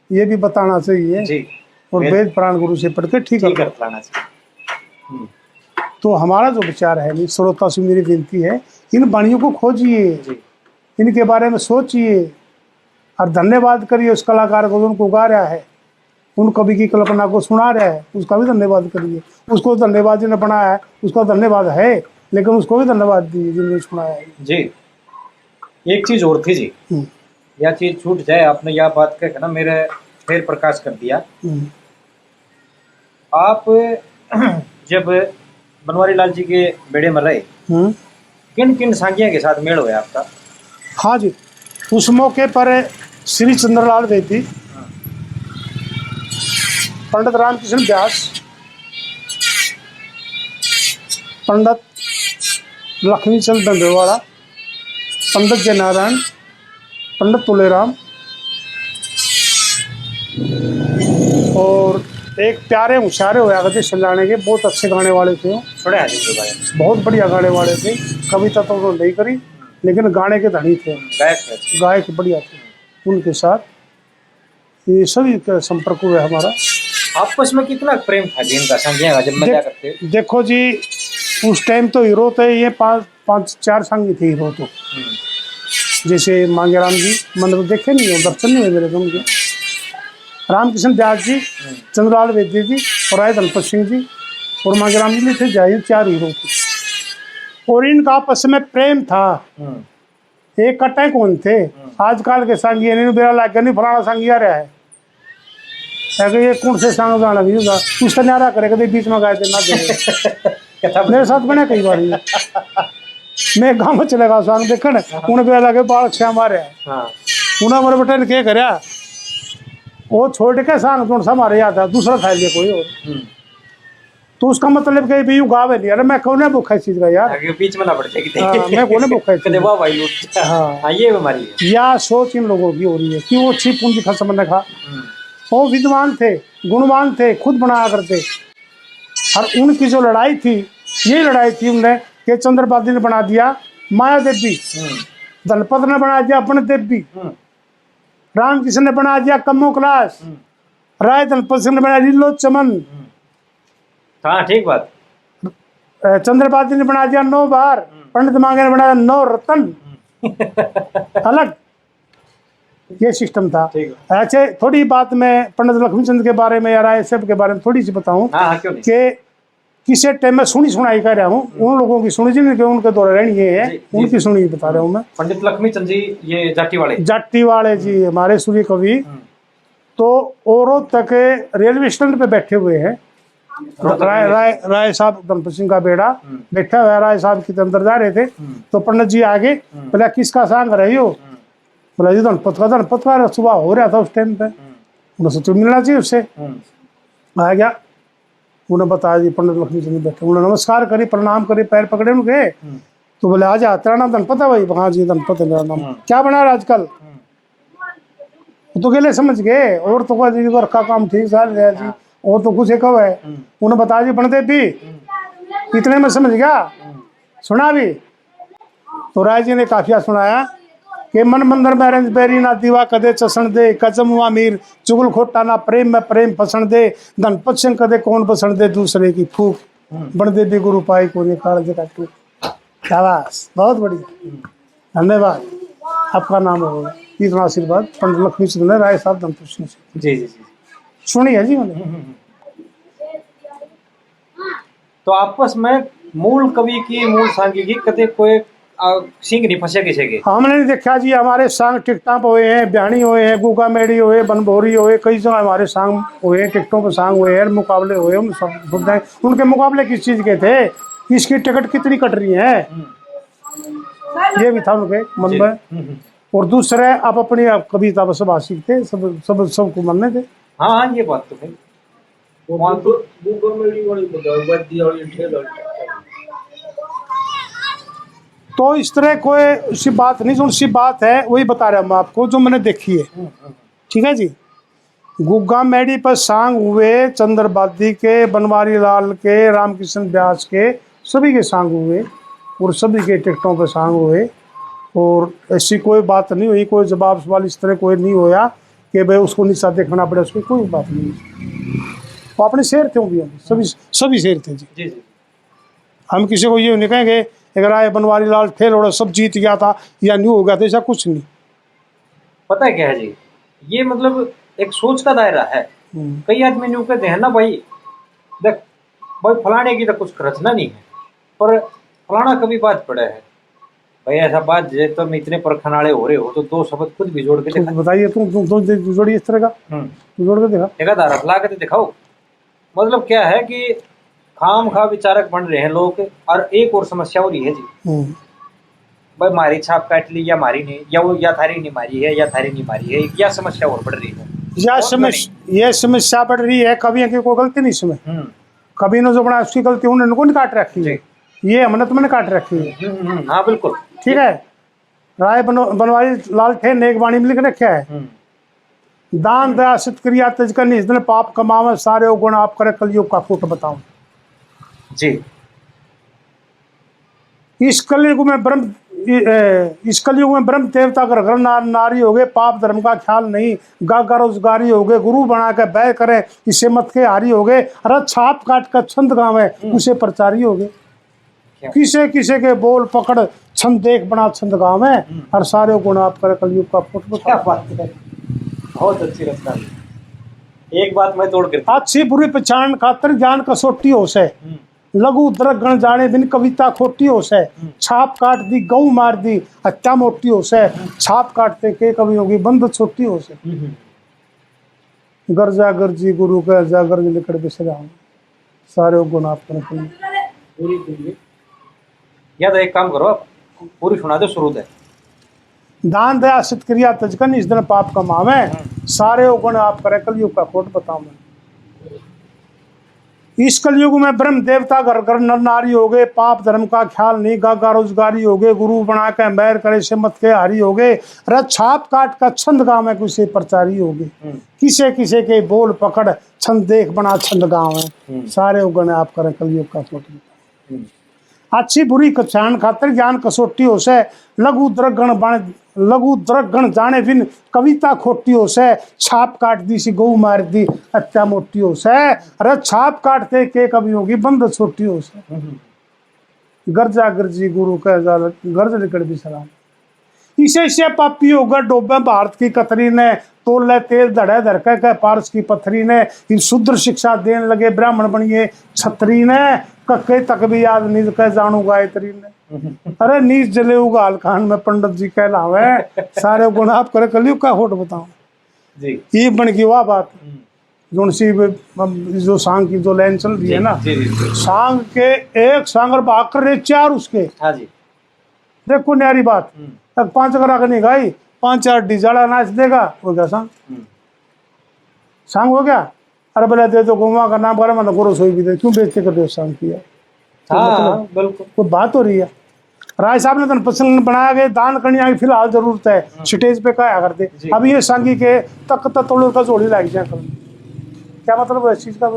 ये भी बताना चाहिए जी। और वेद प्राण गुरु से पढ़ के ठीक लाना चाहिए। तो हमारा जो विचार है, श्रोता से मेरी विनती है, इन वाणियों को खोजिए, इनके बारे में सोचिए और धन्यवाद करिए उस कलाकार को जो उनको गा रहा है, उन कवि की कल्पना को सुना रहा है, उसका भी धन्यवाद करिए। उसको धन्यवाद जिन्हें बनाया है उसका धन्यवाद है, लेकिन उसको भी धन्यवाद दीजिए जिन्होंने सुनाया है जी। एक चीज और थी जी, यह चीज छूट जाए, आपने यह बात कह ना मेरे फिर प्रकाश कर दिया। आप जब बनवारी लाल जी के बेड़े में रहे, किन किन सांगिया के साथ मेल हुआ आपका? हाँ जी, उस मौके पर श्री चंद्रलाल वेदी, पंडित रामकृष्ण व्यास, पंडित लक्ष्मीचंद दंडेवाड़ा, पंडित जयनारायण, पंडित तुलेराम, और एक प्यारे मुशारे हुआ करते सलाने के, बहुत अच्छे गाने वाले थे, बहुत बढ़िया गाने वाले थे। कविता तो उन्होंने नहीं करी लेकिन गाने के धनी थे, गायक बढ़िया थे। उनके साथ ये सभी का संपर्क हुआ हमारा। आपस में कितना प्रेम था जी इनका संगिया का जब मजा करते? देखो जी, उस टाइम तो हीरो थे ये 5-4 संगी थे हीरो तो, जैसे मांगेराम जी, मैंने तो देखे नहीं हो, दर्शन नहीं है मेरे को, रामकृष्ण व्यास जी, चंद्रलाल वेदी जी, और राय धनपत सिंह जी और मांगेराम जी थे, जाए 4 हीरो थे। और इनका आपस में प्रेम था, एक कट्टे कौन थे। आजकल के संगी बेरा लाग नहीं फलाना संगी आ रहा है, ये कौन से संग गाना लगी उस तरह नारा करे कभी बीच में गाए थे ना दे। मेरे साथ बने कई बार मैं गाँव में चलेगा संग देखने, उन्हें बेरा लगे बाल छा मारे, उन्हें मेरे बेटे ने क्या कराया वो छोड़ के सांग तो हमारे याद है दूसरा खा लिया कोई और। तो उसका मतलब कि भी गावे नहीं, अरे मैं कौन भूखा इस चीज का यार, आगे बीच में ना पड़ जाए हाँ, मैं कौन भूखा इस चीज कदे का। वाह भाई लूट। हाँ ये बीमारी है। या सोच इन लोगों की हो रही है कि वो अच्छी पूंजी खत्म ने खा, वो विद्वान थे, गुणवान थे, खुद बनाया करते। और उनकी जो लड़ाई थी, ये लड़ाई थी उनने कि चंद्रपादी ने बना दिया माया देवी, दलपत ने बना दिया अपने देवी, रामकृष्ण ने बना दिया कम्मो क्लास, राय दलपत सिंह ने बना लीलो चमन, हाँ ठीक बात। चंद्रपादी ने बना दिया 9 बार, पंडित मांगे ने बनाया 9 रतन। अलग ये सिस्टम था। अच्छा थोड़ी बात मैं पंडित लक्ष्मीचंद के बारे में या राय साहब के बारे में थोड़ी सी बताऊं कि किसी टाइम में सुनी सुनाई कर रहा हूँ, उन लोगों की सुनी जी कि उनके दौरे रहनी है, उनकी सुनी बता रहा हूँ मैं। पंडित लक्ष्मीचंद जी ये जाटी वाले जी हमारे सूर्य कवि, तो औरों तक रेलवे स्टैंड पे बैठे हुए हैं। राय साहब गणपत सिंह का बेड़ा बैठा हुआ, राय साहब के अंदर जा रहे थे, तो पंडित जी आगे बोला किसका सांग रही हो, बोला जी धनपत का सुबह हो रहा था उस टाइम पे, उन्हें सोचा मिलना चाहिए उससे। आ गया, उन्हें बताया जी पंडित लक्ष्मीचंद बैठे, उन्हें नमस्कार करी, प्रणाम करी, पैर पकड़े उनके, तो बोले आजा तेरा नाम धनपत है भाई, हाँ जी धनपत है मेरा नाम, क्या बना रहा आजकल, तो गले समझ गए, और तो जी रखा काम ठीक चल रहा है जी, और तो कुछ एक है, उन्हें बताया जी पंडित भी, इतने में समझ गया, सुना भी। तो राय जी ने काफिया सुनाया कि मन मंदिर में रंज बैरी ना दीवा कदे चसन दे, कचम हुआ मीर चुगल खोटा ना प्रेम में प्रेम पसंद दे, धनपत सिंह कदे कौन पसंद दे दूसरे की फूक, बणदे भी गुरु पाई को निकाल जगह टूक। शाबाश, बहुत बढ़िया, धन्यवाद, आपका नाम होगा। इतना आशीर्वाद पंडित लक्ष्मीचंद ने राय साहब धनपत सिंह से जी जी जी सुनी है जी मैंने। तो आपस में मूल कवि की मूल सांगी की कदे कोई सिंह नहीं फंसे किसी के। हमने नहीं देखा जी, हमारे सांग टिकटां पे हुए हैं, ब्याणी हुए हैं, गुगा मेड़ी हुए, बनभोरी हुए, कई जगह हमारे सांग हुए, टिकटों पे सांग हुए हैं, मुकाबले हुए, उन सब उनके मुकाबले किस चीज के थे, इसकी टिकट कितनी कट रही है, ये भी था उनके मन में। और दूसरे आप अपनी कविता पर सब आशिक थे, सबको मानने थे। हाँ हाँ ये बात तो है। तो इस तरह कोई सी बात नहीं, जो सी बात है वही बता रहा हूँ मैं आपको, जो मैंने देखी है, ठीक है जी। गुग्गा मेड़ी पर सांग हुए, चंद्रबादी के, बनवारी लाल के, रामकृष्ण व्यास के, सभी के सांग हुए, और सभी के टिकटों पर सांग हुए, और ऐसी कोई बात नहीं हुई, कोई जवाब सवाल इस तरह कोई नहीं होया कि भाई उसको नीचा देखना पड़े, उसकी कोई बात नहीं। वो अपने शेर थे, भी सभी शेर थे जी। जी जी। हम किसी को ये नहीं कहेंगे अगर आए बनवारी लाल ठेल और सब जीत गया था या न्यू हो गया था, ऐसा कुछ नहीं। पता है क्या है जी, ये मतलब एक सोच का दायरा है। कई आदमी न्यू कहते हैं ना भाई, देख भाई फलाने की तो कुछ रचना नहीं है, पर फलाना कभी बात पड़ा है भाई, ऐसा बात जे तुम इतने परखनाड़े हो रहे हो तो 2 शब्द खुद भी जोड़ के देखा। बताइए तुम जोड़िए इस तरह का, जोड़ के देखा, एक धारा फैला के दिखाओ। मतलब क्या है कि खाम खा विचारक बन रहे हैं लोग। और एक और समस्या हो रही है जी, भाई मारी छाप काट ली या मारी नहीं, या वो या थारी नहीं मारी है या थारी नहीं मारी है, क्या समस्या और बढ़ रही है। यह समस्या बढ़ रही है, कभी की कोई गलती नहीं इसमें, कभी ने जो बना उसकी गलती उन्होंने को नहीं काट रखी है, ये हमने तुमने काट रखी है। हाँ बिल्कुल ठीक है। राय बनवारी लाल थे नेक वाणी में लिख रखा है, दान दया सत क्रिया तज कर निज दिन पाप कमावे, सारे गुण आप करे कलयुग का फूट बताऊं जी। इस कलयुग में ब्रह्म देवता का घर नारी हो गए, पाप धर्म का ख्याल नहीं, गा रोजगारी हो गए, गुरु बना के बैठ करे इसे मत के हारी हो गए, अरे छाप काट कर छंद गावे उसे प्रचारी हो गए, किसे किसे के बोल पकड़ छंद देख बना छंद गावे, और सारे गुण आप करे कलयुग का फुट। क्या बात है, बहुत अच्छी रचना। एक बात मैं तोड़ कर, अच्छी बुरी पहचान खातर ज्ञान कसोटी हो से, लघु उद्रक गण जाने बिन कविता खोटी हो से, छाप काट दी गऊ मार दी हत्या मोटी हो से, छाप काटते के कवि होगी बंद छोटी हो से, गर्जा गर्जी गुरु का जा गर्ज लिखड़ बिसरा, सारे गुण आप पूरी। या तो एक काम करो, आप पूरी सुना दो शुरू से। दान दया सत्क्रिया तजकन इस दिन पाप कमावे, सारे उगण आप करे कलयुग का खोट बताऊं मैं। इस कलयुग में ब्रह्म देवता घर घर नर नारी हो गए, पाप धर्म का ख्याल नहीं, गागा रोजगारी हो गए, गुरु बना के बैर करे से मत के हारी हो गए, छाप काट का छंद गाँव में किसे प्रचारी हो गए, किसे किसे के बोल पकड़ छंद देख बना छंद गाँव है। सारे उगण आप करें कलयुग का खोट। अच्छी बुरी कछाण खातर ज्ञान कसोटी हो से, लघु द्रगण जाने बिन कविता खोटी हो से, छाप काट दी सी गऊ मार दी अच्छा मोटी हो से, अरे छाप काटते के कभी होगी बंद छोटी हो से, गर्जा गर्जी गुरु कह गर्ज निकल भी सलाम। इसे से पापी होगा डोबे भारत की कतरी ने, तोल ले तेल धड़े धड़के के पारस की पथरी ने, इन शुद्र शिक्षा देने लगे ब्राह्मण बनिए छतरी ने, कक्के तक भी याद नींद कह जानू गायत्री ने, अरे नीच जले उगाल खान में पंडित जी कहलावे, सारे गुण आप करे कलयुग का होट बताओ जी। ये बन की वाह बात जो सांग की जो लाइन चल रही है ना, सांग के एक सांग और भाग कर रहे चार उसके। हाँ जी, देखो न्यारी बात, तक 5 करा के नहीं गाई, 5-4 डिजाड़ा नाच देगा, हो गया सांग हो गया। अरे बोले दे तो गुमा का नाम करे मतलब गुरु सोई भी दे, क्यों बेचते कर सांग किया। हाँ बिल्कुल, कोई बात हो रही है। राय साहब ने तो प्रसंग बनाया गया, दान करने की फिलहाल जरूरत है, स्टेज पे क्या करते। अब ये सांगी के तक तोड़ का जोड़ी लग जाए, क्या मतलब है इस चीज का।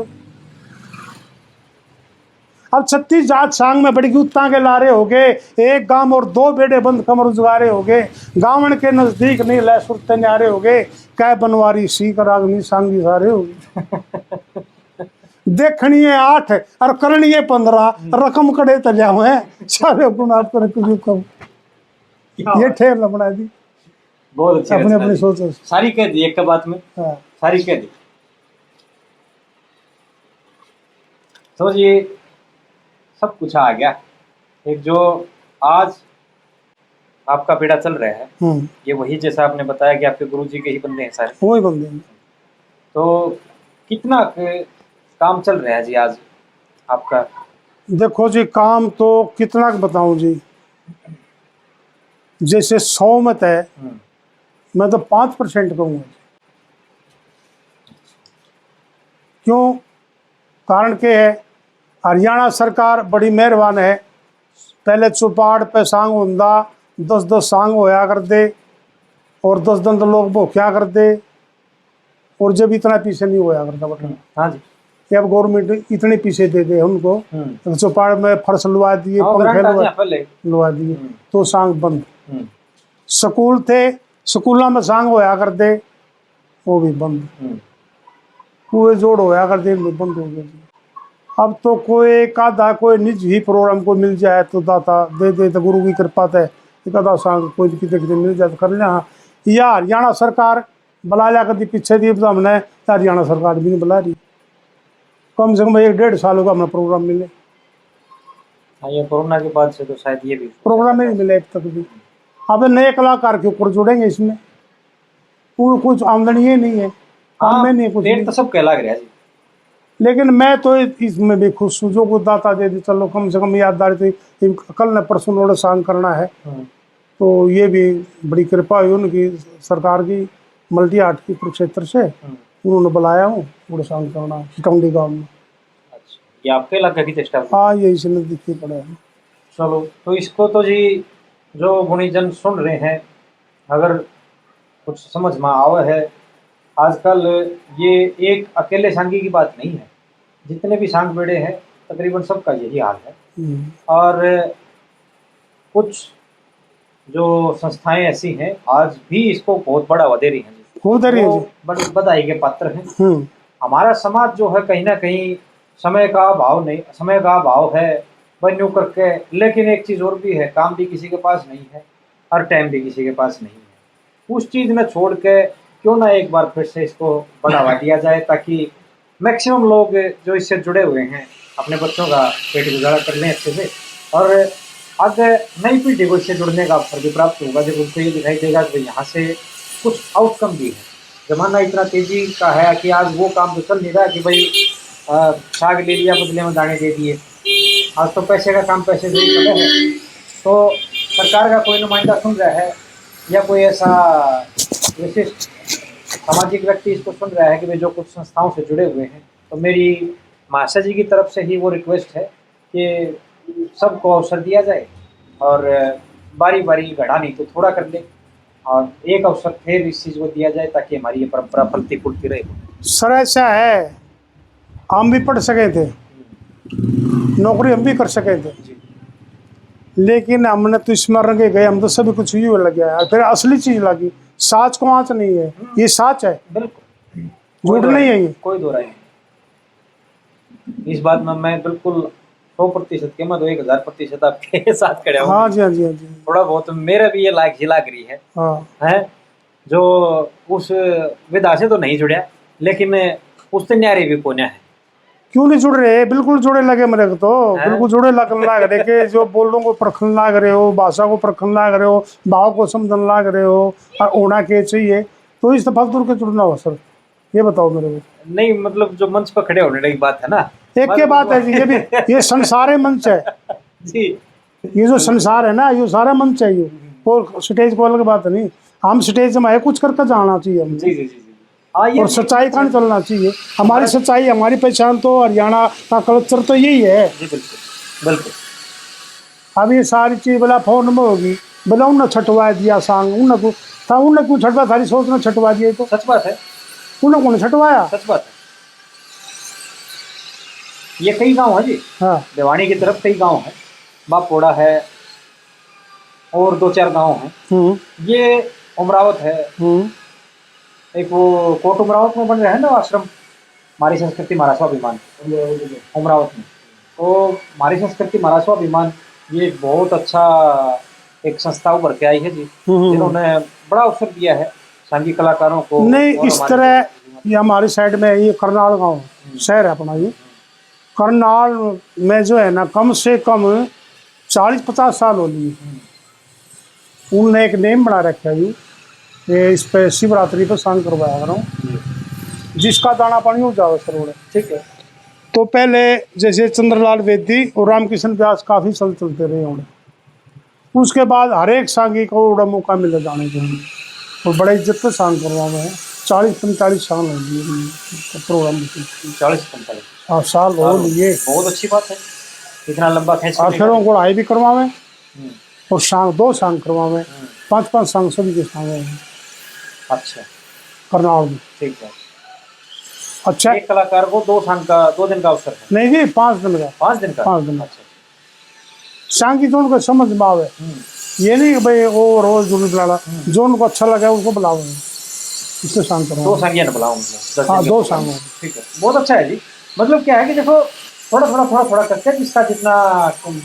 अब 36 जात सांग में बड़ी उत्ता के लारे हो गए, एक गांव और 2 बेड़े बंद कमर उजगारे हो गए, गावण के नजदीक नहीं लै सुरते न्यारे हो गए, कै बनवारी सीख रागनी सांगी सारे हो गए। देखनी है 8 और करनी है 15, रकम कड़े तलिया हुए सारे गुण आप कर ये ठेर न बना दी। बहुत अच्छी अपने अपनी सोच सारी कह दी एक बात में। हाँ। सारी कह दी। समझिए सब कुछ आ गया। एक जो आज आपका बेड़ा चल रहा है, ये वही जैसा आपने बताया कि आपके गुरुजी के ही बंदे हैं सारे, वही बंदे हैं। तो कितना काम चल रहा है जी आज आपका? देखो जी काम तो कितना बताऊं जी, जैसे 100 मत है, मैं तो 5% कहूँगा। क्यों? कारण के है, हरियाणा सरकार बड़ी मेहरबान है। पहले चौपाड़ पे सांग होंदा 10-10 सांग होया कर दे और 10 लोग भोख्या कर दे, और जब इतना पीछे नहीं होया करता बटन। हाँ जी, अब गवर्नमेंट इतने पीछे दे दे उनको, तो चौपाड़ में फर्श लुआ दिए, पंखे लुआ दिए, तो सांग बंद। स्कूल थे, स्कूलों में सांग होया कर दे, वो भी बंद। कुएं जोड़ होया कर दे, बंद हो गए। अब तो कोई एक आधा कोई निज ही प्रोग्राम को मिल जाए तो दाता दे दे, तो गुरु की कृपा है एक आधा सांग कोई कितने मिल जाए तो कर लिया। या हरियाणा सरकार बुला लिया कभी पीछे दी, तो हमने हरियाणा सरकार भी नहीं बुला रही। कम से कम 1-1.5 साल होगा हमें प्रोग्राम मिले। हाँ, ये कोरोना के बाद से तो शायद ये भी प्रोग्राम नहीं मिले अब तक भी। अब नए कलाकार के ऊपर जुड़ेंगे इसमें, कुछ आमदनी ही नहीं है, काम में नहीं कुछ, तो सब कहला गया जी। लेकिन मैं तो इसमें भी खुश हूँ, जो कुछ दाता दे दी, चलो कम से कम याददारी थी। कल ने परसों नोड़ा सांग करना है, तो ये भी बड़ी कृपा हुई उनकी सरकार की, मल्टी आर्ट की कुरुक्षेत्र से उन्होंने बुलाया हूँ बड़ा सांग करना चिटौंडी गाँव में। अच्छा, ये आपके इलाके की चेष्टा? हाँ, ये इसलिए दिखी पड़े हैं। चलो, तो इसको तो जी जो गुणीजन सुन रहे हैं, अगर कुछ समझ में आवे है, आजकल ये एक अकेले सांगी की बात नहीं है, जितने भी सांग बेड़े हैं तकरीबन सबका यही हाल है। और कुछ जो संस्थाएं ऐसी हैं आज भी इसको बहुत बढ़ावा दे रही हैं, बड़ी बधाई के पात्र हैं। हमारा समाज जो है कहीं ना कहीं समय का अभाव है बनू करके, लेकिन एक चीज़ और भी है, काम भी किसी के पास नहीं है और टाइम भी किसी के पास नहीं है। उस चीज़ में छोड़ के क्यों ना एक बार फिर से इसको बढ़ावा दिया जाए, ताकि मैक्सिमम लोग जो इससे जुड़े हुए हैं अपने बच्चों का पेट गुजारा कर लें अच्छे से, और आगे नई पीढ़ी को इससे जुड़ने का अवसर भी प्राप्त होगा, जब उनको ये दिखाई देगा कि यहाँ से कुछ आउटकम भी है। ज़माना इतना तेज़ी का है कि आज वो काम तो चल नहीं रहा कि भाई साग ले लिया बदले में दाने दे दिए। आज तो पैसे का काम पैसे से ही चले हैं। तो सरकार का कोई नुमाइंदा सुन रहा है या कोई ऐसा विशिष्ट सामाजिक व्यक्ति इसको सुन रहा है कि वे जो कुछ संस्थाओं से जुड़े हुए हैं, तो मेरी महाशय जी की तरफ से ही वो रिक्वेस्ट है कि सबको अवसर दिया जाए और बारी बारी घड़ा नहीं तो थोड़ा कर ले, और एक अवसर फिर इस चीज़ को दिया जाए ताकि हमारी ये परंपरा फलती फूलती रहे। सर ऐसा है, हम भी पढ़ सके थे, नौकरी हम भी कर सके थे, लेकिन हमने तो स्मरण के गए, हम तो सभी कुछ यूँ लग गया है। फिर असली चीज लगी, साच को आँच नहीं है, ये साच है, बिल्कुल झूठ नहीं है ये। कोई दो राय नहीं इस बात में। मैं बिल्कुल 100% के, मैं तो 1000% आपके साथ खड़ा हूँ। हाँ जी, हाँ जी, हाँ जी। थोड़ा बहुत मेरा भी ये लायक ही लाग रही है, हाँ है जो उस विधा से तो नहीं जुड़या, लेकिन उससे न्यारे भी कोन्या है। क्यों नहीं जुड़ रहे? बिल्कुल जुड़े लगे मेरे को, तो बिल्कुल जुड़े लगने लग रहे कि जो बोलों को परखने लग रहे हो, भाषा को परखने लग रहे हो, भाव को समझने लग रहे हो, और होना क्या चाहिए, तो इस फालतू के जुड़ना हो सर, ये बताओ मेरे को। नहीं मतलब जो मंच पर खड़े होने की बात है ना, एक के बात है जी, ये भी ये संसार है, मंच है जी। ये जो संसार है ना, ये सारा मंच है ये, और स्टेज को अलग बात नहीं। हम स्टेज में है, कुछ करके जाना चाहिए हमें। जी जी जी जी। हाँ, ये और सच्चाई का नहीं चलना चाहिए। हमारी सच्चाई, हमारी पहचान तो हरियाणा का कल्चर तो यही है। जी बिल्कुल बिल्कुल। अब ये सारी चीज बोला फोन में होगी, बोला उन्हें छटवा दिया सांग, उन्हें क्यों छटवा, सारी सोच ने छटवा दिया, तो सच बात है, उन्हें कौन छटवाया? सच बात है। ये कई गांव है जी, हाँ भिवानी की तरफ कई गांव है, बापोड़ा है और 2-4 गांव हैं। ये उमरावत है, एक वो कोट उमरावत में बन रहा है ना आश्रम, हमारी संस्कृति हमारा स्वाभिमान, उमरावत में। तो हमारी संस्कृति हमारा स्वाभिमान ये बहुत अच्छा एक संस्था उभर के आई है जी, जिन्होंने बड़ा अवसर दिया है सांघिक कलाकारों को। नहीं इस तरह, ये हमारी साइड में ये करनाल गांव शहर है अपना, ये करनाल में जो है ना, कम से कम 40-50 साल हो लिए, उनने एक नेम बना रखा है ये इस पे शिवरात्रि पर सांग करवाया कर रहा हूँ, जिसका दाना पानी हो जाओ सर। ठीक है। तो पहले जैसे चंद्रलाल वेदी और रामकिशन व्यास काफ़ी साल चलते रहे होंगे, उसके बाद हर एक सांगी को बड़ा मौका मिला जाने के लिए, और बड़े इज्जत से सांग करवाए हैं। 40-45 साल हो गए प्रोग्राम, 40-45 साल हो लिए। बहुत अच्छी बात है, इतना लंबा खींच। आखिरों को भी करवावे और सांग 2 सांग करवावे, 5-5 सांग सभी के सांग हैं। अच्छा, करनाल में। ठीक है। अच्छा, एक कलाकार को 2 दिन का अवसर है? नहीं जी, 5 दिन का। 5 दिन का? 5 दिन। अच्छा। सांग की जो उनको समझ में आवे, ये नहीं कि भाई वो रोज जरूर बुला, जो उनको अच्छा लगे उसको बुलाओ, इससे सांग करो। 2 सांगिया बुलाओ मतलब? हाँ 2 सांग। ठीक है, बहुत अच्छा है जी। मतलब क्या है कि देखो थोड़ा करके जिसका जितना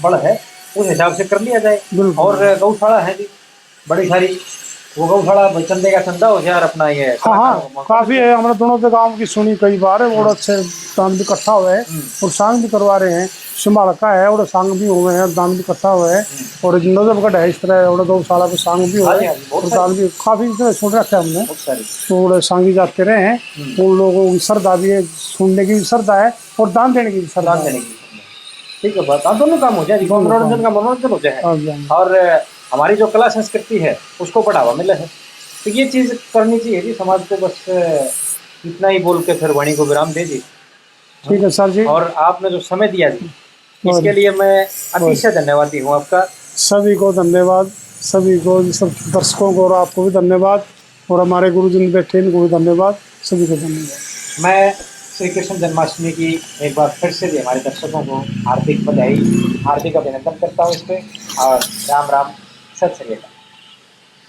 बल है उस हिसाब से कर लिया जाए। और गौशाला है जी बड़ी सारी, वो गौशाला चंदे का चंदा हो यार अपना ये। हाँ हाँ काफी है, हमारे दोनों के गांव की सुनी कई बार है, वो अच्छे दान भी इकट्ठा हुए हैं और सांग भी करवा रहे हैं। सिम्बाड़का है और सांग भी हुए हैं, दान भी इकट्ठा हुए हैं, और नजफगढ़ है इस तरह, और गौशाला पे सांग भी हुए हैं और दान भी काफी सुन रखे हमने। तो सांगी जाते रहे हैं, उन लोगों की श्रद्धा भी है, सुनने की भी श्रद्धा है और दान देने की भी श्रद्धा है। ठीक है, बात दोनों काम हो जाए, मनोरंजन का मनोरंजन हो जाए और हमारी जो कला संस्कृति है उसको बढ़ावा मिला है। तो ये चीज़ करनी चाहिए जी समाज को। बस इतना ही बोल के फिर वाणी को विराम दे दी। ठीक है सर जी, और आपने जो समय दिया जी इसके लिए मैं अतिशय धन्यवादी हूँ आपका। सभी को धन्यवाद, सभी को, सब दर्शकों को और आपको भी धन्यवाद, और हमारे गुरुजन बैठे इनको भी धन्यवाद, सभी को धन्यवाद। मैं श्री कृष्ण जन्माष्टमी की एक बार फिर से भी हमारे दर्शकों को हार्दिक बधाई, हार्दिक अभिनंदन करता हूँ इस पर, और राम राम, सत श्री अकाल।